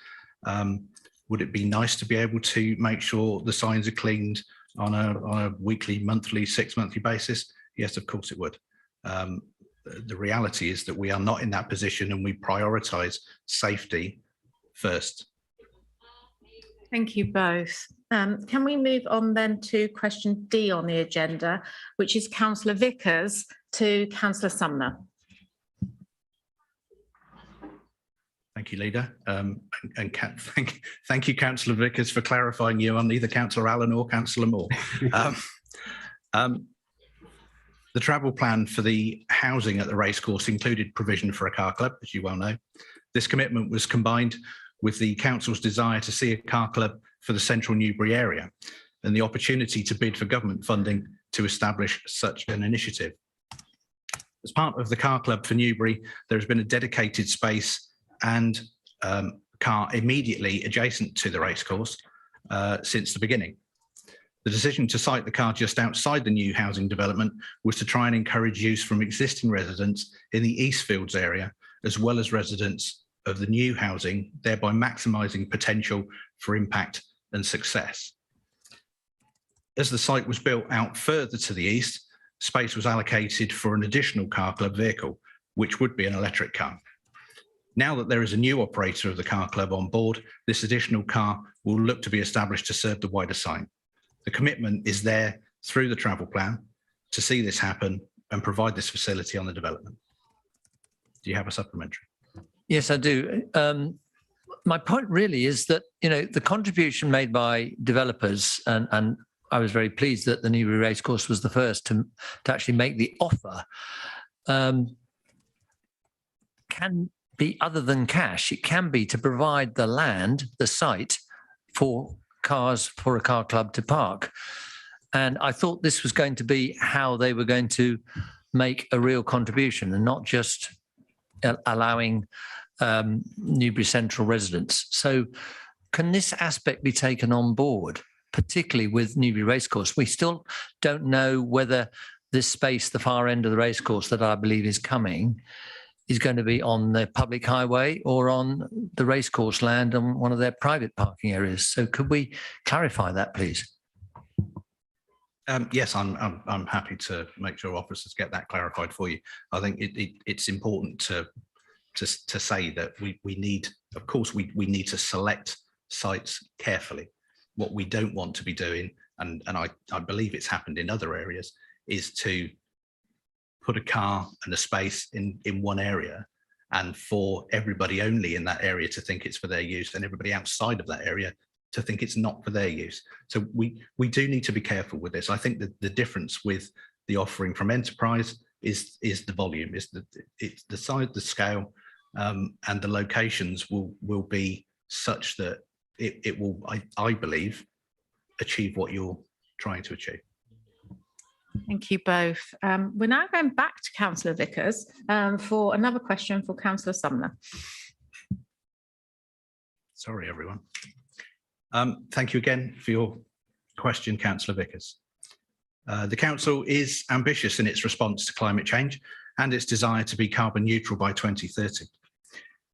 Would it be nice to be able to make sure the signs are cleaned on a weekly, monthly, 6-monthly basis? Yes, of course it would. The reality is that we are not in that position, and we prioritise safety first. Thank you both. Can we move on then to question D on the agenda, which is Councillor Vickers to Councillor Sumner. Thank you, Leader. Thank you, Councillor Vickers, for clarifying you on either Councillor Allen or Councillor Moore. The travel plan for the housing at the racecourse included provision for a car club, as you well know. This commitment was combined with the council's desire to see a car club for the central Newbury area and the opportunity to bid for government funding to establish such an initiative. As part of the car club for Newbury, there has been a dedicated space and car immediately adjacent to the racecourse since the beginning. The decision to site the car just outside the new housing development was to try and encourage use from existing residents in the Eastfields area, as well as residents of the new housing, thereby maximising potential for impact and success. As the site was built out further to the east, space was allocated for an additional car club vehicle, which would be an electric car. Now that there is a new operator of the car club on board, this additional car will look to be established to serve the wider site. The commitment is there through the travel plan to see this happen and provide this facility on the development. Do you have a supplementary? Yes, I do. My point really is that, you know, the contribution made by developers, and I was very pleased that the Newbury Racecourse was the first to actually make the offer, can be other than cash. It can be to provide the land, the site, for cars, for a car club to park. And I thought this was going to be how they were going to make a real contribution and not just allowing Newbury Central residents. So can this aspect be taken on board, particularly with Newbury Racecourse? We still don't know whether this space, the far end of the racecourse that I believe is coming, is going to be on the public highway or on the racecourse land on one of their private parking areas. So could we clarify that, please? Yes, I'm happy to make sure officers get that clarified for you. I think it's important to say that we need, of course, we need to select sites carefully. What we don't want to be doing, and I believe it's happened in other areas, is to put a car and a space in one area and for everybody only in that area to think it's for their use and everybody outside of that area to think it's not for their use. So we do need to be careful with this. I think that the difference with the offering from Enterprise is the volume, it's the size, the scale, and the locations will be such that it will, I believe, achieve what you're trying to achieve. Thank you both. We're now going back to Councillor Vickers for another question for Councillor Sumner. Sorry, everyone. Thank you again for your question, Councillor Vickers. The Council is ambitious in its response to climate change and its desire to be carbon neutral by 2030.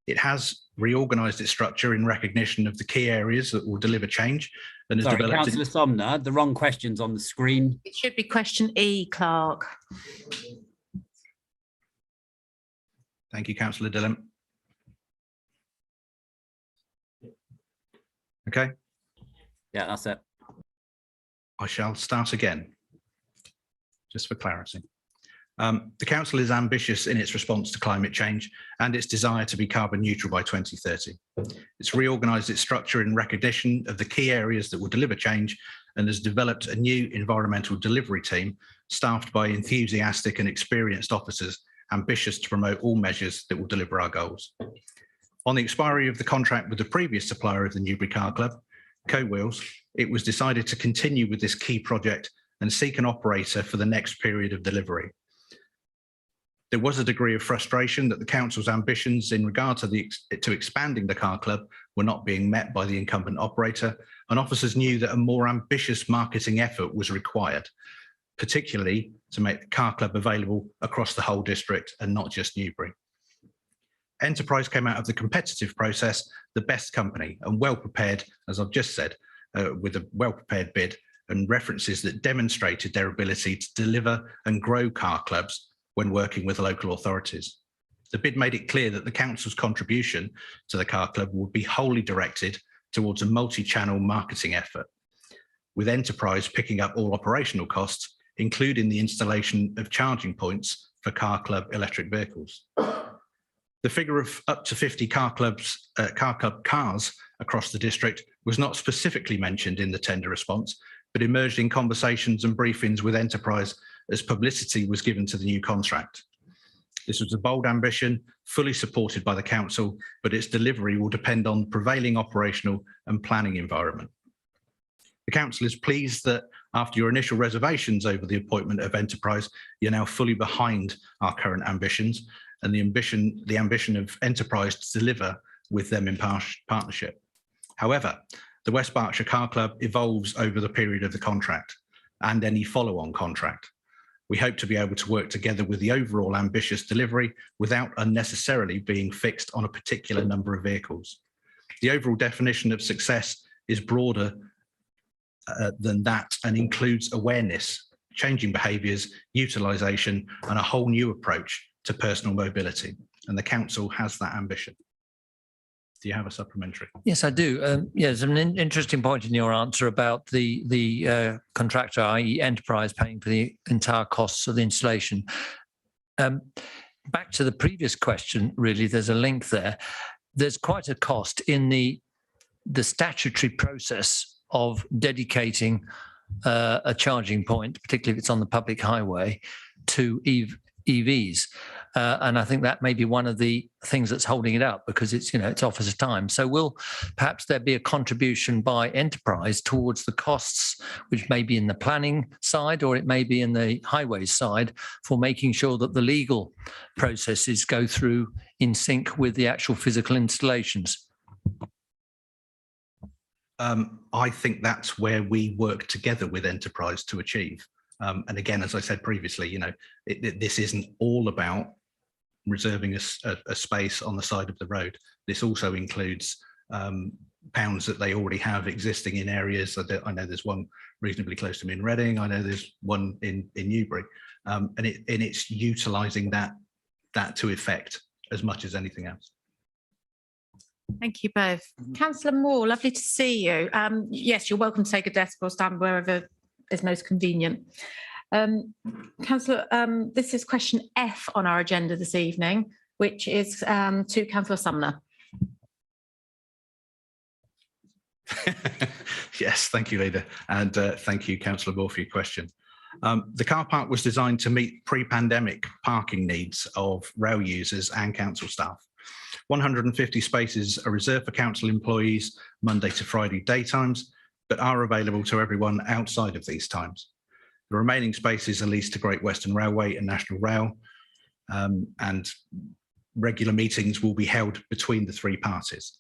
It has reorganised its structure in recognition of the key areas that will deliver change and has developed. Councillor Sumner, the wrong question's on the screen. It should be question E, Clark. Thank you, Councillor Dillon. Okay. Yeah, that's it. I shall start again, just for clarity. The Council is ambitious in its response to climate change and its desire to be carbon neutral by 2030. It's reorganised its structure in recognition of the key areas that will deliver change and has developed a new environmental delivery team staffed by enthusiastic and experienced officers ambitious to promote all measures that will deliver our goals. On the expiry of the contract with the previous supplier of the Newbury Car Club, Co-Wheels, it was decided to continue with this key project and seek an operator for the next period of delivery. There was a degree of frustration that the council's ambitions in regard to expanding the car club were not being met by the incumbent operator, and officers knew that a more ambitious marketing effort was required, particularly to make the car club available across the whole district and not just Newbury. Enterprise came out of the competitive process, the best company and well prepared, as I've just said, with a well prepared bid and references that demonstrated their ability to deliver and grow car clubs when working with local authorities. The bid made it clear that the council's contribution to the car club would be wholly directed towards a multi-channel marketing effort, with Enterprise picking up all operational costs, including the installation of charging points for car club electric vehicles. The figure of up to 50 car club cars across the district was not specifically mentioned in the tender response, but emerged in conversations and briefings with Enterprise as publicity was given to the new contract. This was a bold ambition, fully supported by the council, but its delivery will depend on prevailing operational and planning environment. The council is pleased that after your initial reservations over the appointment of Enterprise, you're now fully behind our current ambitions and the ambition of Enterprise to deliver with them in partnership. However, the West Berkshire Car Club evolves over the period of the contract and any follow-on contract. We hope to be able to work together with the overall ambitious delivery without unnecessarily being fixed on a particular number of vehicles. The overall definition of success is broader than that and includes awareness, changing behaviours, utilisation, and a whole new approach to personal mobility. And the council has that ambition. Do you have a supplementary? Yes, I do. Yes, an interesting point in your answer about the contractor, i.e. Enterprise, paying for the entire costs of the installation. Back to the previous question, really, there's a link there. There's quite a cost in the statutory process of dedicating a charging point, particularly if it's on the public highway, to EVs. And I think that may be one of the things that's holding it up, because it's, it's officer time. So will perhaps there be a contribution by Enterprise towards the costs, which may be in the planning side or it may be in the highways side, for making sure that the legal processes go through in sync with the actual physical installations? I think that's where we work together with Enterprise to achieve. And again, as I said previously, this isn't all about reserving a space on the side of the road. This also includes pounds that they already have existing in areas. I know there's one reasonably close to me in Reading. I know there's one in Newbury, and it's utilising that to effect as much as anything else. Thank you both. Councillor Moore, lovely to see you. Yes, you're welcome to take a desk or stand wherever is most convenient. Councillor, this is question F on our agenda this evening, which is to Councillor Sumner. Yes, thank you, Leader. And thank you, Councillor Moore, for your question. The car park was designed to meet pre-pandemic parking needs of rail users and council staff. 150 spaces are reserved for council employees Monday to Friday daytimes, but are available to everyone outside of these times. The remaining spaces are leased to Great Western Railway and National Rail, and regular meetings will be held between the three parties.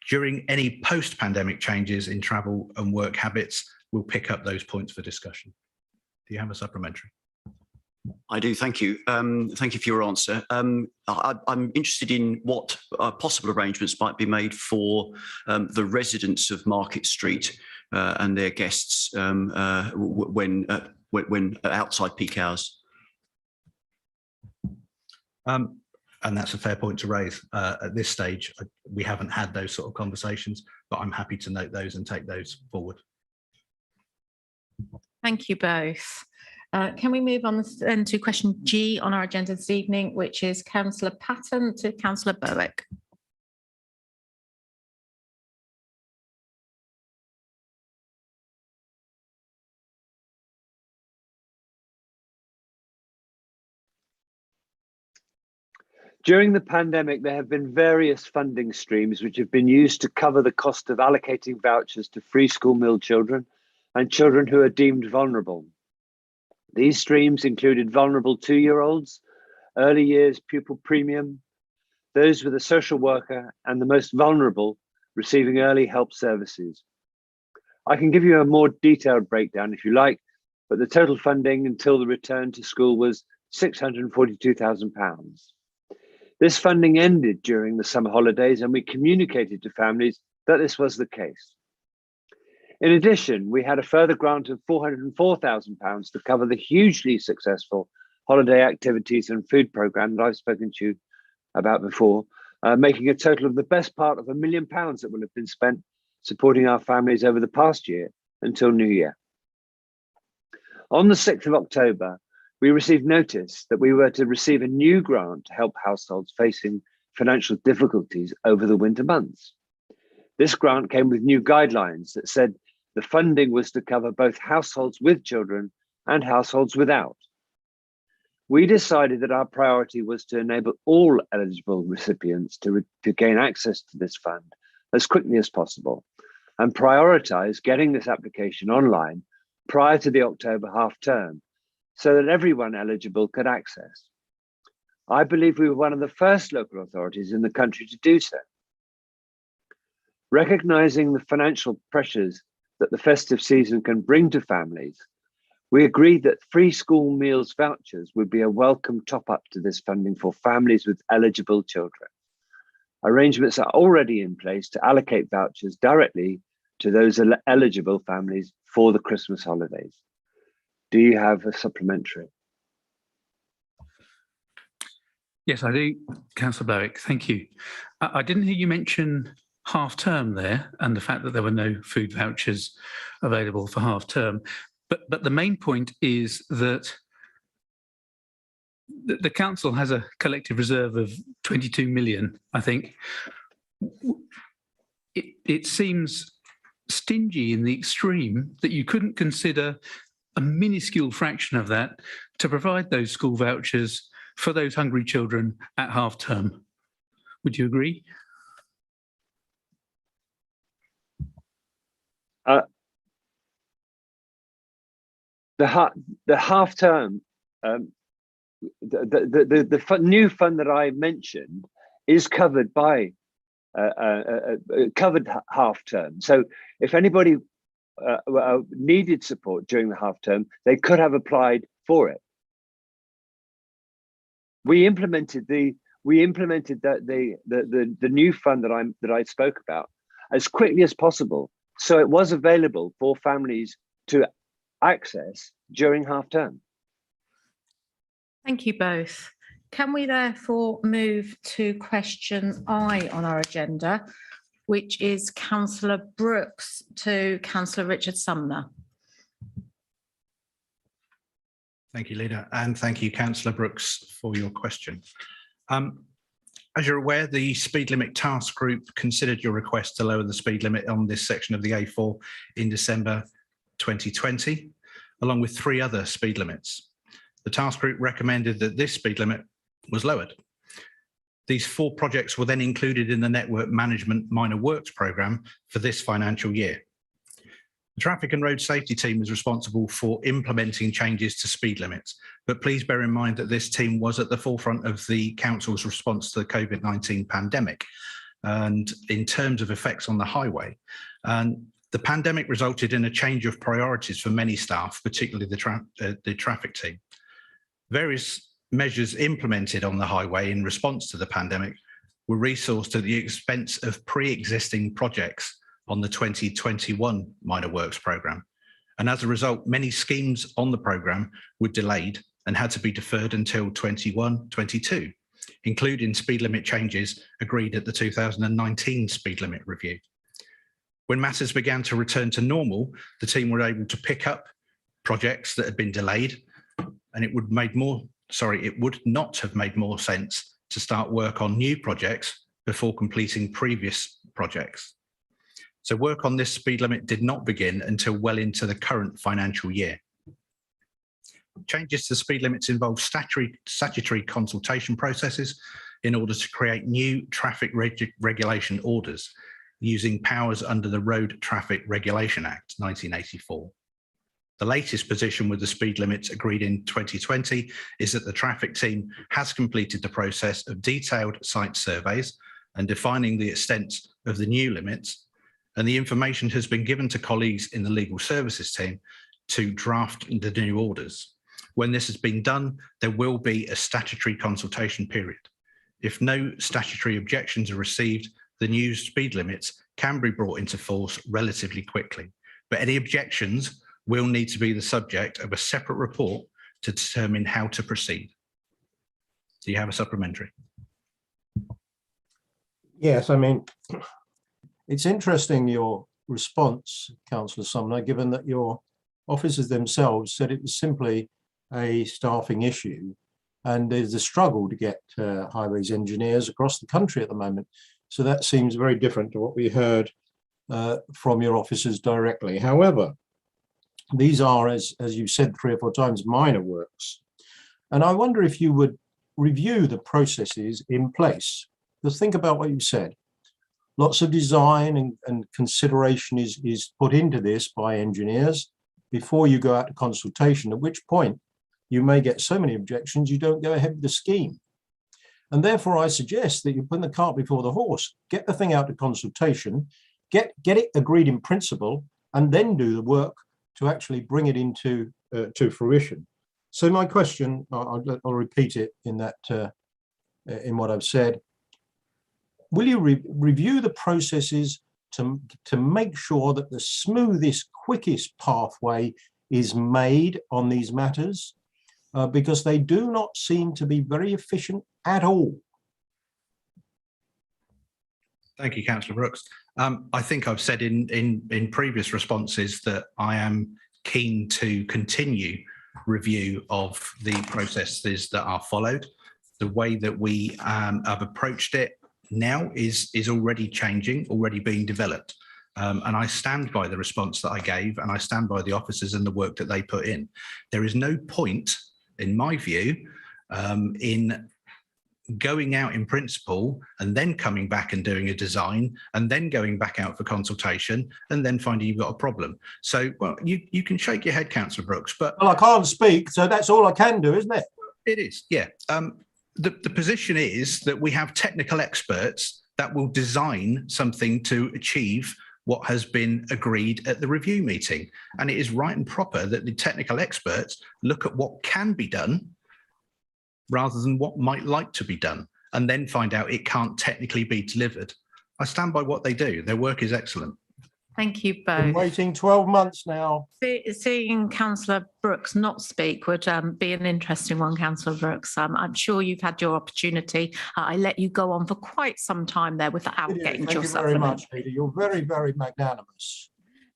During any post-pandemic changes in travel and work habits, we'll pick up those points for discussion. Do you have a supplementary? I do, thank you. Thank you for your answer. I'm interested in what possible arrangements might be made for the residents of Market Street and their guests when outside peak hours. And that's a fair point to raise. At this stage, we haven't had those sort of conversations, but I'm happy to note those and take those forward. Thank you both. Can we move on then to question G on our agenda this evening, which is Councillor Patton to Councillor Berwick. During the pandemic, there have been various funding streams which have been used to cover the cost of allocating vouchers to free school meal children and children who are deemed vulnerable. These streams included vulnerable 2-year-olds, early years pupil premium, those with a social worker, and the most vulnerable receiving early help services. I can give you a more detailed breakdown if you like, but the total funding until the return to school was £642,000. This funding ended during the summer holidays, and we communicated to families that this was the case. In addition, we had a further grant of £404,000 to cover the hugely successful holiday activities and food programme that I've spoken to you about before, making a total of the best part of £1 million that will have been spent supporting our families over the past year until New Year. On the 6th of October, we received notice that we were to receive a new grant to help households facing financial difficulties over the winter months. This grant came with new guidelines that said the funding was to cover both households with children and households without. We decided that our priority was to enable all eligible recipients to gain access to this fund as quickly as possible and prioritize getting this application online prior to the October half term so that everyone eligible could access. I believe we were one of the first local authorities in the country to do so. Recognizing the financial pressures that the festive season can bring to families, we agreed that free school meals vouchers would be a welcome top-up to this funding for families with eligible children. Arrangements are already in place to allocate vouchers directly to those eligible families for the Christmas holidays. Do you have a supplementary? Yes, I do, Councillor Berwick. Thank you. I didn't hear you mention half term there and the fact that there were no food vouchers available for half term. But the main point is that the council has a collective reserve of 22 million, I think. It seems stingy in the extreme that you couldn't consider a minuscule fraction of that to provide those school vouchers for those hungry children at half term. Would you agree? The half term, the new fund that I mentioned is covered by covered half term. So if anybody needed support during the half term, they could have applied for it. We implemented the new fund that I spoke about as quickly as possible, so it was available for families to access during half term. Thank you both. Can we therefore move to question I on our agenda, which is Councillor Brooks to Councillor Richard Sumner. Thank you, Leader, and thank you, Councillor Brooks, for your question. As you're aware, the Speed Limit Task Group considered your request to lower the speed limit on this section of the A4 in December 2020, along with 3 other speed limits. The task group recommended that this speed limit was lowered. These 4 projects were then included in the Network Management Minor Works programme for this financial year. The Traffic and Road Safety team is responsible for implementing changes to speed limits, but please bear in mind that this team was at the forefront of the Council's response to the COVID-19 pandemic and in terms of effects on the highway. And the pandemic resulted in a change of priorities for many staff, particularly the traffic team. Various measures implemented on the highway in response to the pandemic were resourced at the expense of pre-existing projects on the 2021 Minor Works programme. And as a result, many schemes on the programme were delayed and had to be deferred until 21-22, including speed limit changes agreed at the 2019 speed limit review. When matters began to return to normal, the team were able to pick up projects that had been delayed, and it would not have made more sense to start work on new projects before completing previous projects. So work on this speed limit did not begin until well into the current financial year. Changes to speed limits involve statutory consultation processes in order to create new traffic regulation orders using powers under the Road Traffic Regulation Act 1984. The latest position with the speed limits agreed in 2020 is that the traffic team has completed the process of detailed site surveys and defining the extent of the new limits, and the information has been given to colleagues in the legal services team to draft the new orders. When this has been done, there will be a statutory consultation period. If no statutory objections are received, the new speed limits can be brought into force relatively quickly, but any objections will need to be the subject of a separate report to determine how to proceed. Do you have a supplementary? Yes, I mean, it's interesting your response, Councillor Sumner, given that your officers themselves said it was simply a staffing issue, and there's a struggle to get highways engineers across the country at the moment. So that seems very different to what we heard from your officers directly. However, these are, as you said 3 or 4 times, minor works. And I wonder if you would review the processes in place. Just think about what you said. Lots of design and consideration is put into this by engineers before you go out to consultation, at which point you may get so many objections you don't go ahead with the scheme. And therefore I suggest that you put the cart before the horse, get the thing out to consultation, get it agreed in principle, and then do the work to actually bring it into to fruition. So my question, I'll repeat it in that in what I've said. Will you review the processes to make sure that the smoothest, quickest pathway is made on these matters? Because they do not seem to be very efficient at all. Thank you, Councillor Brooks. I think I've said in previous responses that I am keen to continue review of the processes that are followed. The way that we have approached it now is already changing, already being developed. And I stand by the response that I gave, and I stand by the officers and the work that they put in. There is no point, in my view, in going out in principle and then coming back and doing a design and then going back out for consultation and then finding you've got a problem. So, well, you can shake your head, Councillor Brooks, but... Well, I can't speak, so that's all I can do, isn't it? It is, yeah. The position is that we have technical experts that will design something to achieve what has been agreed at the review meeting. And it is right and proper that the technical experts look at what can be done rather than what might like to be done, and then find out it can't technically be delivered. I stand by what they do. Their work is excellent. Thank you Been both. waiting 12 months now. Seeing Councillor Brooks not speak would be an interesting one, Councillor Brooks. I'm sure you've had your opportunity. I let you go on for quite some time there without getting to your supplement. Thank you very much, Peter. You're very, very magnanimous.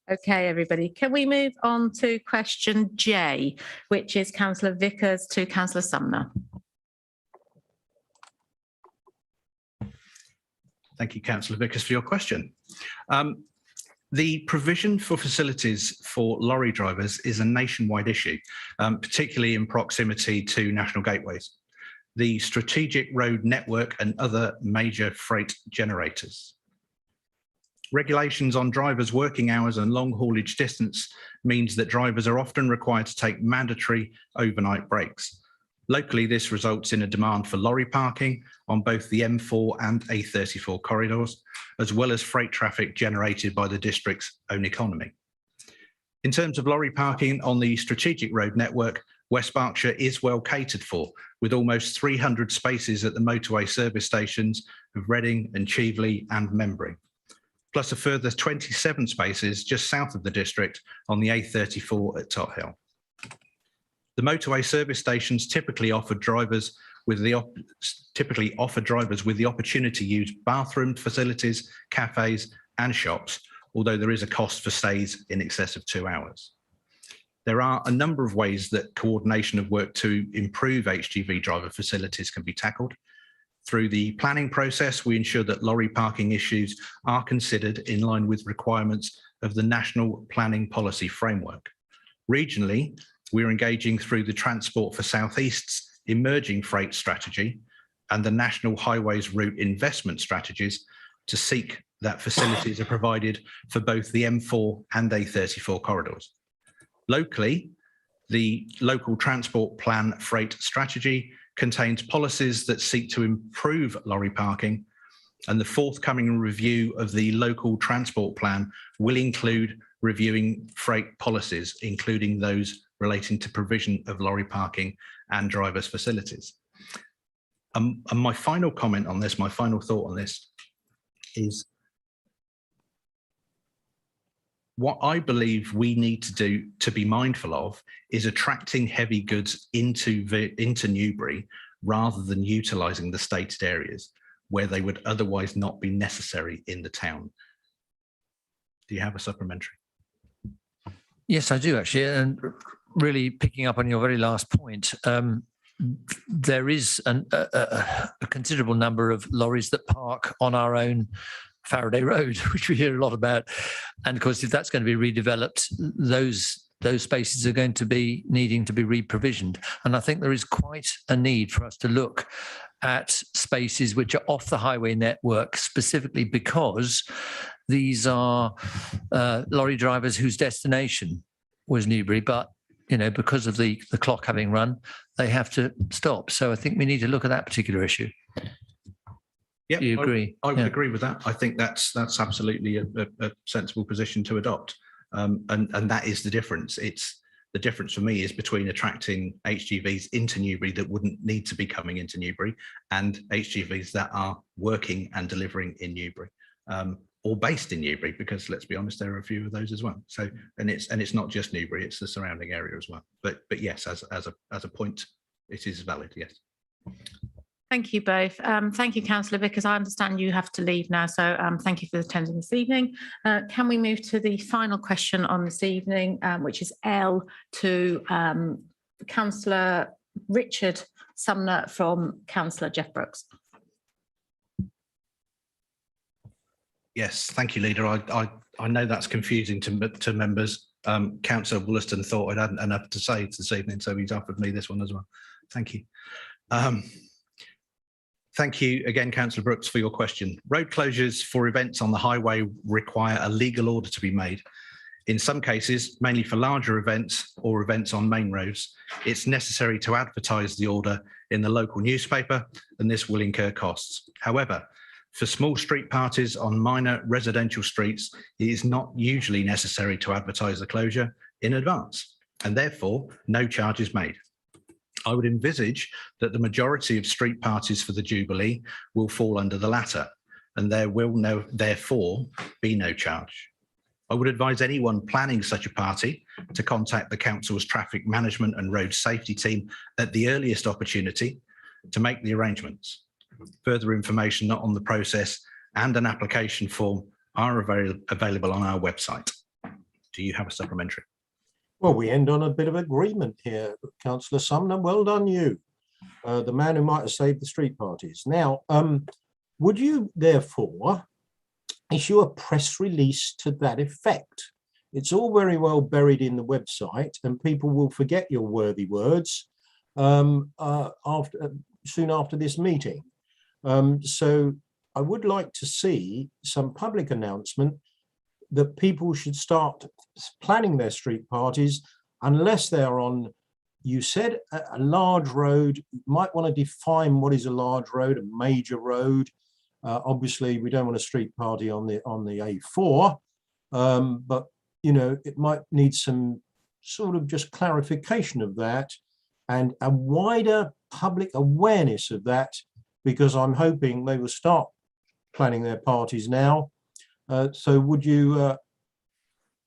Okay, everybody. Can we move on to question J, which is Councillor Vickers to Councillor Sumner? Thank you, Councillor Vickers, for your question. The provision for facilities for lorry drivers is a nationwide issue, particularly in proximity to national gateways, the strategic road network and other major freight generators. Regulations on drivers' working hours and long haulage distance means that drivers are often required to take mandatory overnight breaks. Locally, this results in a demand for lorry parking on both the M4 and A34 corridors, as well as freight traffic generated by the district's own economy. In terms of lorry parking on the strategic road network, West Berkshire is well catered for, with almost 300 spaces at the motorway service stations of Reading and Cheveley and Membry, plus a further 27 spaces just south of the district on the A34 at Tot Hill. The motorway service stations typically offer drivers with the opportunity to use bathroom facilities, cafes and shops, although there is a cost for stays in excess of 2 hours. There are a number of ways that coordination of work to improve HGV driver facilities can be tackled. Through the planning process, we ensure that lorry parking issues are considered in line with requirements of the National Planning Policy Framework. Regionally, we're engaging through the Transport for South East's emerging freight strategy and the National Highways Route Investment Strategies to seek that facilities are provided for both the M4 and A34 corridors. Locally, the local transport plan freight strategy contains policies that seek to improve lorry parking, and the forthcoming review of the local transport plan will include reviewing freight policies, including those relating to provision of lorry parking and drivers' facilities. And my final comment on this, my final thought on this is what I believe we need to do to be mindful of is attracting heavy goods into Newbury rather than utilising the stated areas where they would otherwise not be necessary in the town. Do you have a supplementary? Yes, I do actually. And really picking up on your very last point, there is a considerable number of lorries that park on our own Faraday Road, which we hear a lot about. And of course, if that's going to be redeveloped, those spaces are going to be needing to be re-provisioned. And I think there is quite a need for us to look at spaces which are off the highway network, specifically because these are lorry drivers whose destination was Newbury, but because of the clock having run, they have to stop. So I think we need to look at that particular issue. Yeah, do you agree? I would agree with that. I think that's absolutely a sensible position to adopt. And that is the difference. The difference for me is between attracting HGVs into Newbury that wouldn't need to be coming into Newbury and HGVs that are working and delivering in Newbury, or based in Newbury, because let's be honest, there are a few of those as well. So, and it's not just Newbury, it's the surrounding area as well. But yes, as a point, it is valid. Yes. Thank you both. Thank you, Councillor Vickers. I understand you have to leave now, so thank you for attending this evening. Can we move to the final question on this evening, which is L to Councillor Richard Sumner from Councillor Jeff Brooks. Yes, thank you, Leader. I know that's confusing to members. Councillor Wollaston thought I hadn't enough to say this evening, so he's offered me this one as well. Thank you. Thank you again, Councillor Brooks, for your question. Road closures for events on the highway require a legal order to be made. In some cases, mainly for larger events or events on main roads, it's necessary to advertise the order in the local newspaper, and this will incur costs. However, for small street parties on minor residential streets, it is not usually necessary to advertise the closure in advance, and therefore no charge is made. I would envisage that the majority of street parties for the Jubilee will fall under the latter, and there will therefore be no charge. I would advise anyone planning such a party to contact the Council's Traffic Management and Road Safety team at the earliest opportunity to make the arrangements. Further information on the process and an application form are available on our website. Do you have a supplementary? Well, we end on a bit of agreement here, Councillor Sumner. Well done, you, the man who might have saved the street parties. Now, would you therefore issue a press release to that effect? It's all very well buried in the website, and people will forget your worthy words soon after this meeting. So I would like to see some public announcement that people should start planning their street parties unless they're on, you said, a large road. You might want to define what is a large road, a major road. Obviously, we don't want a street party on the A4, but it might need some sort of just clarification of that and a wider public awareness of that, because I'm hoping they will start planning their parties now. So would you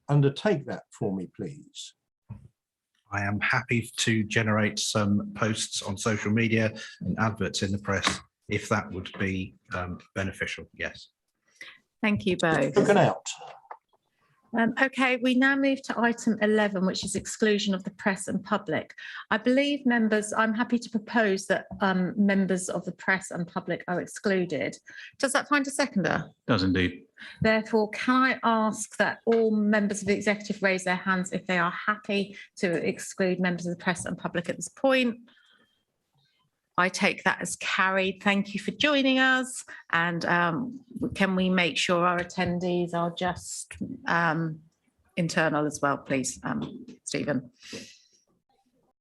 undertake that for me, please? I am happy to generate some posts on social media and adverts in the press if that would be beneficial. Yes. Thank you both. Looking out. Okay, we now move to item 11, which is exclusion of the press and public. I believe members, I'm happy to propose that members of the press and public are excluded. Does that find a seconder? Does indeed. Therefore, can I ask that all members of the executive raise their hands if they are happy to exclude members of the press and public at this point? I take that as carried. Thank you for joining us. And can we make sure our attendees are just internal as well, please, Stephen.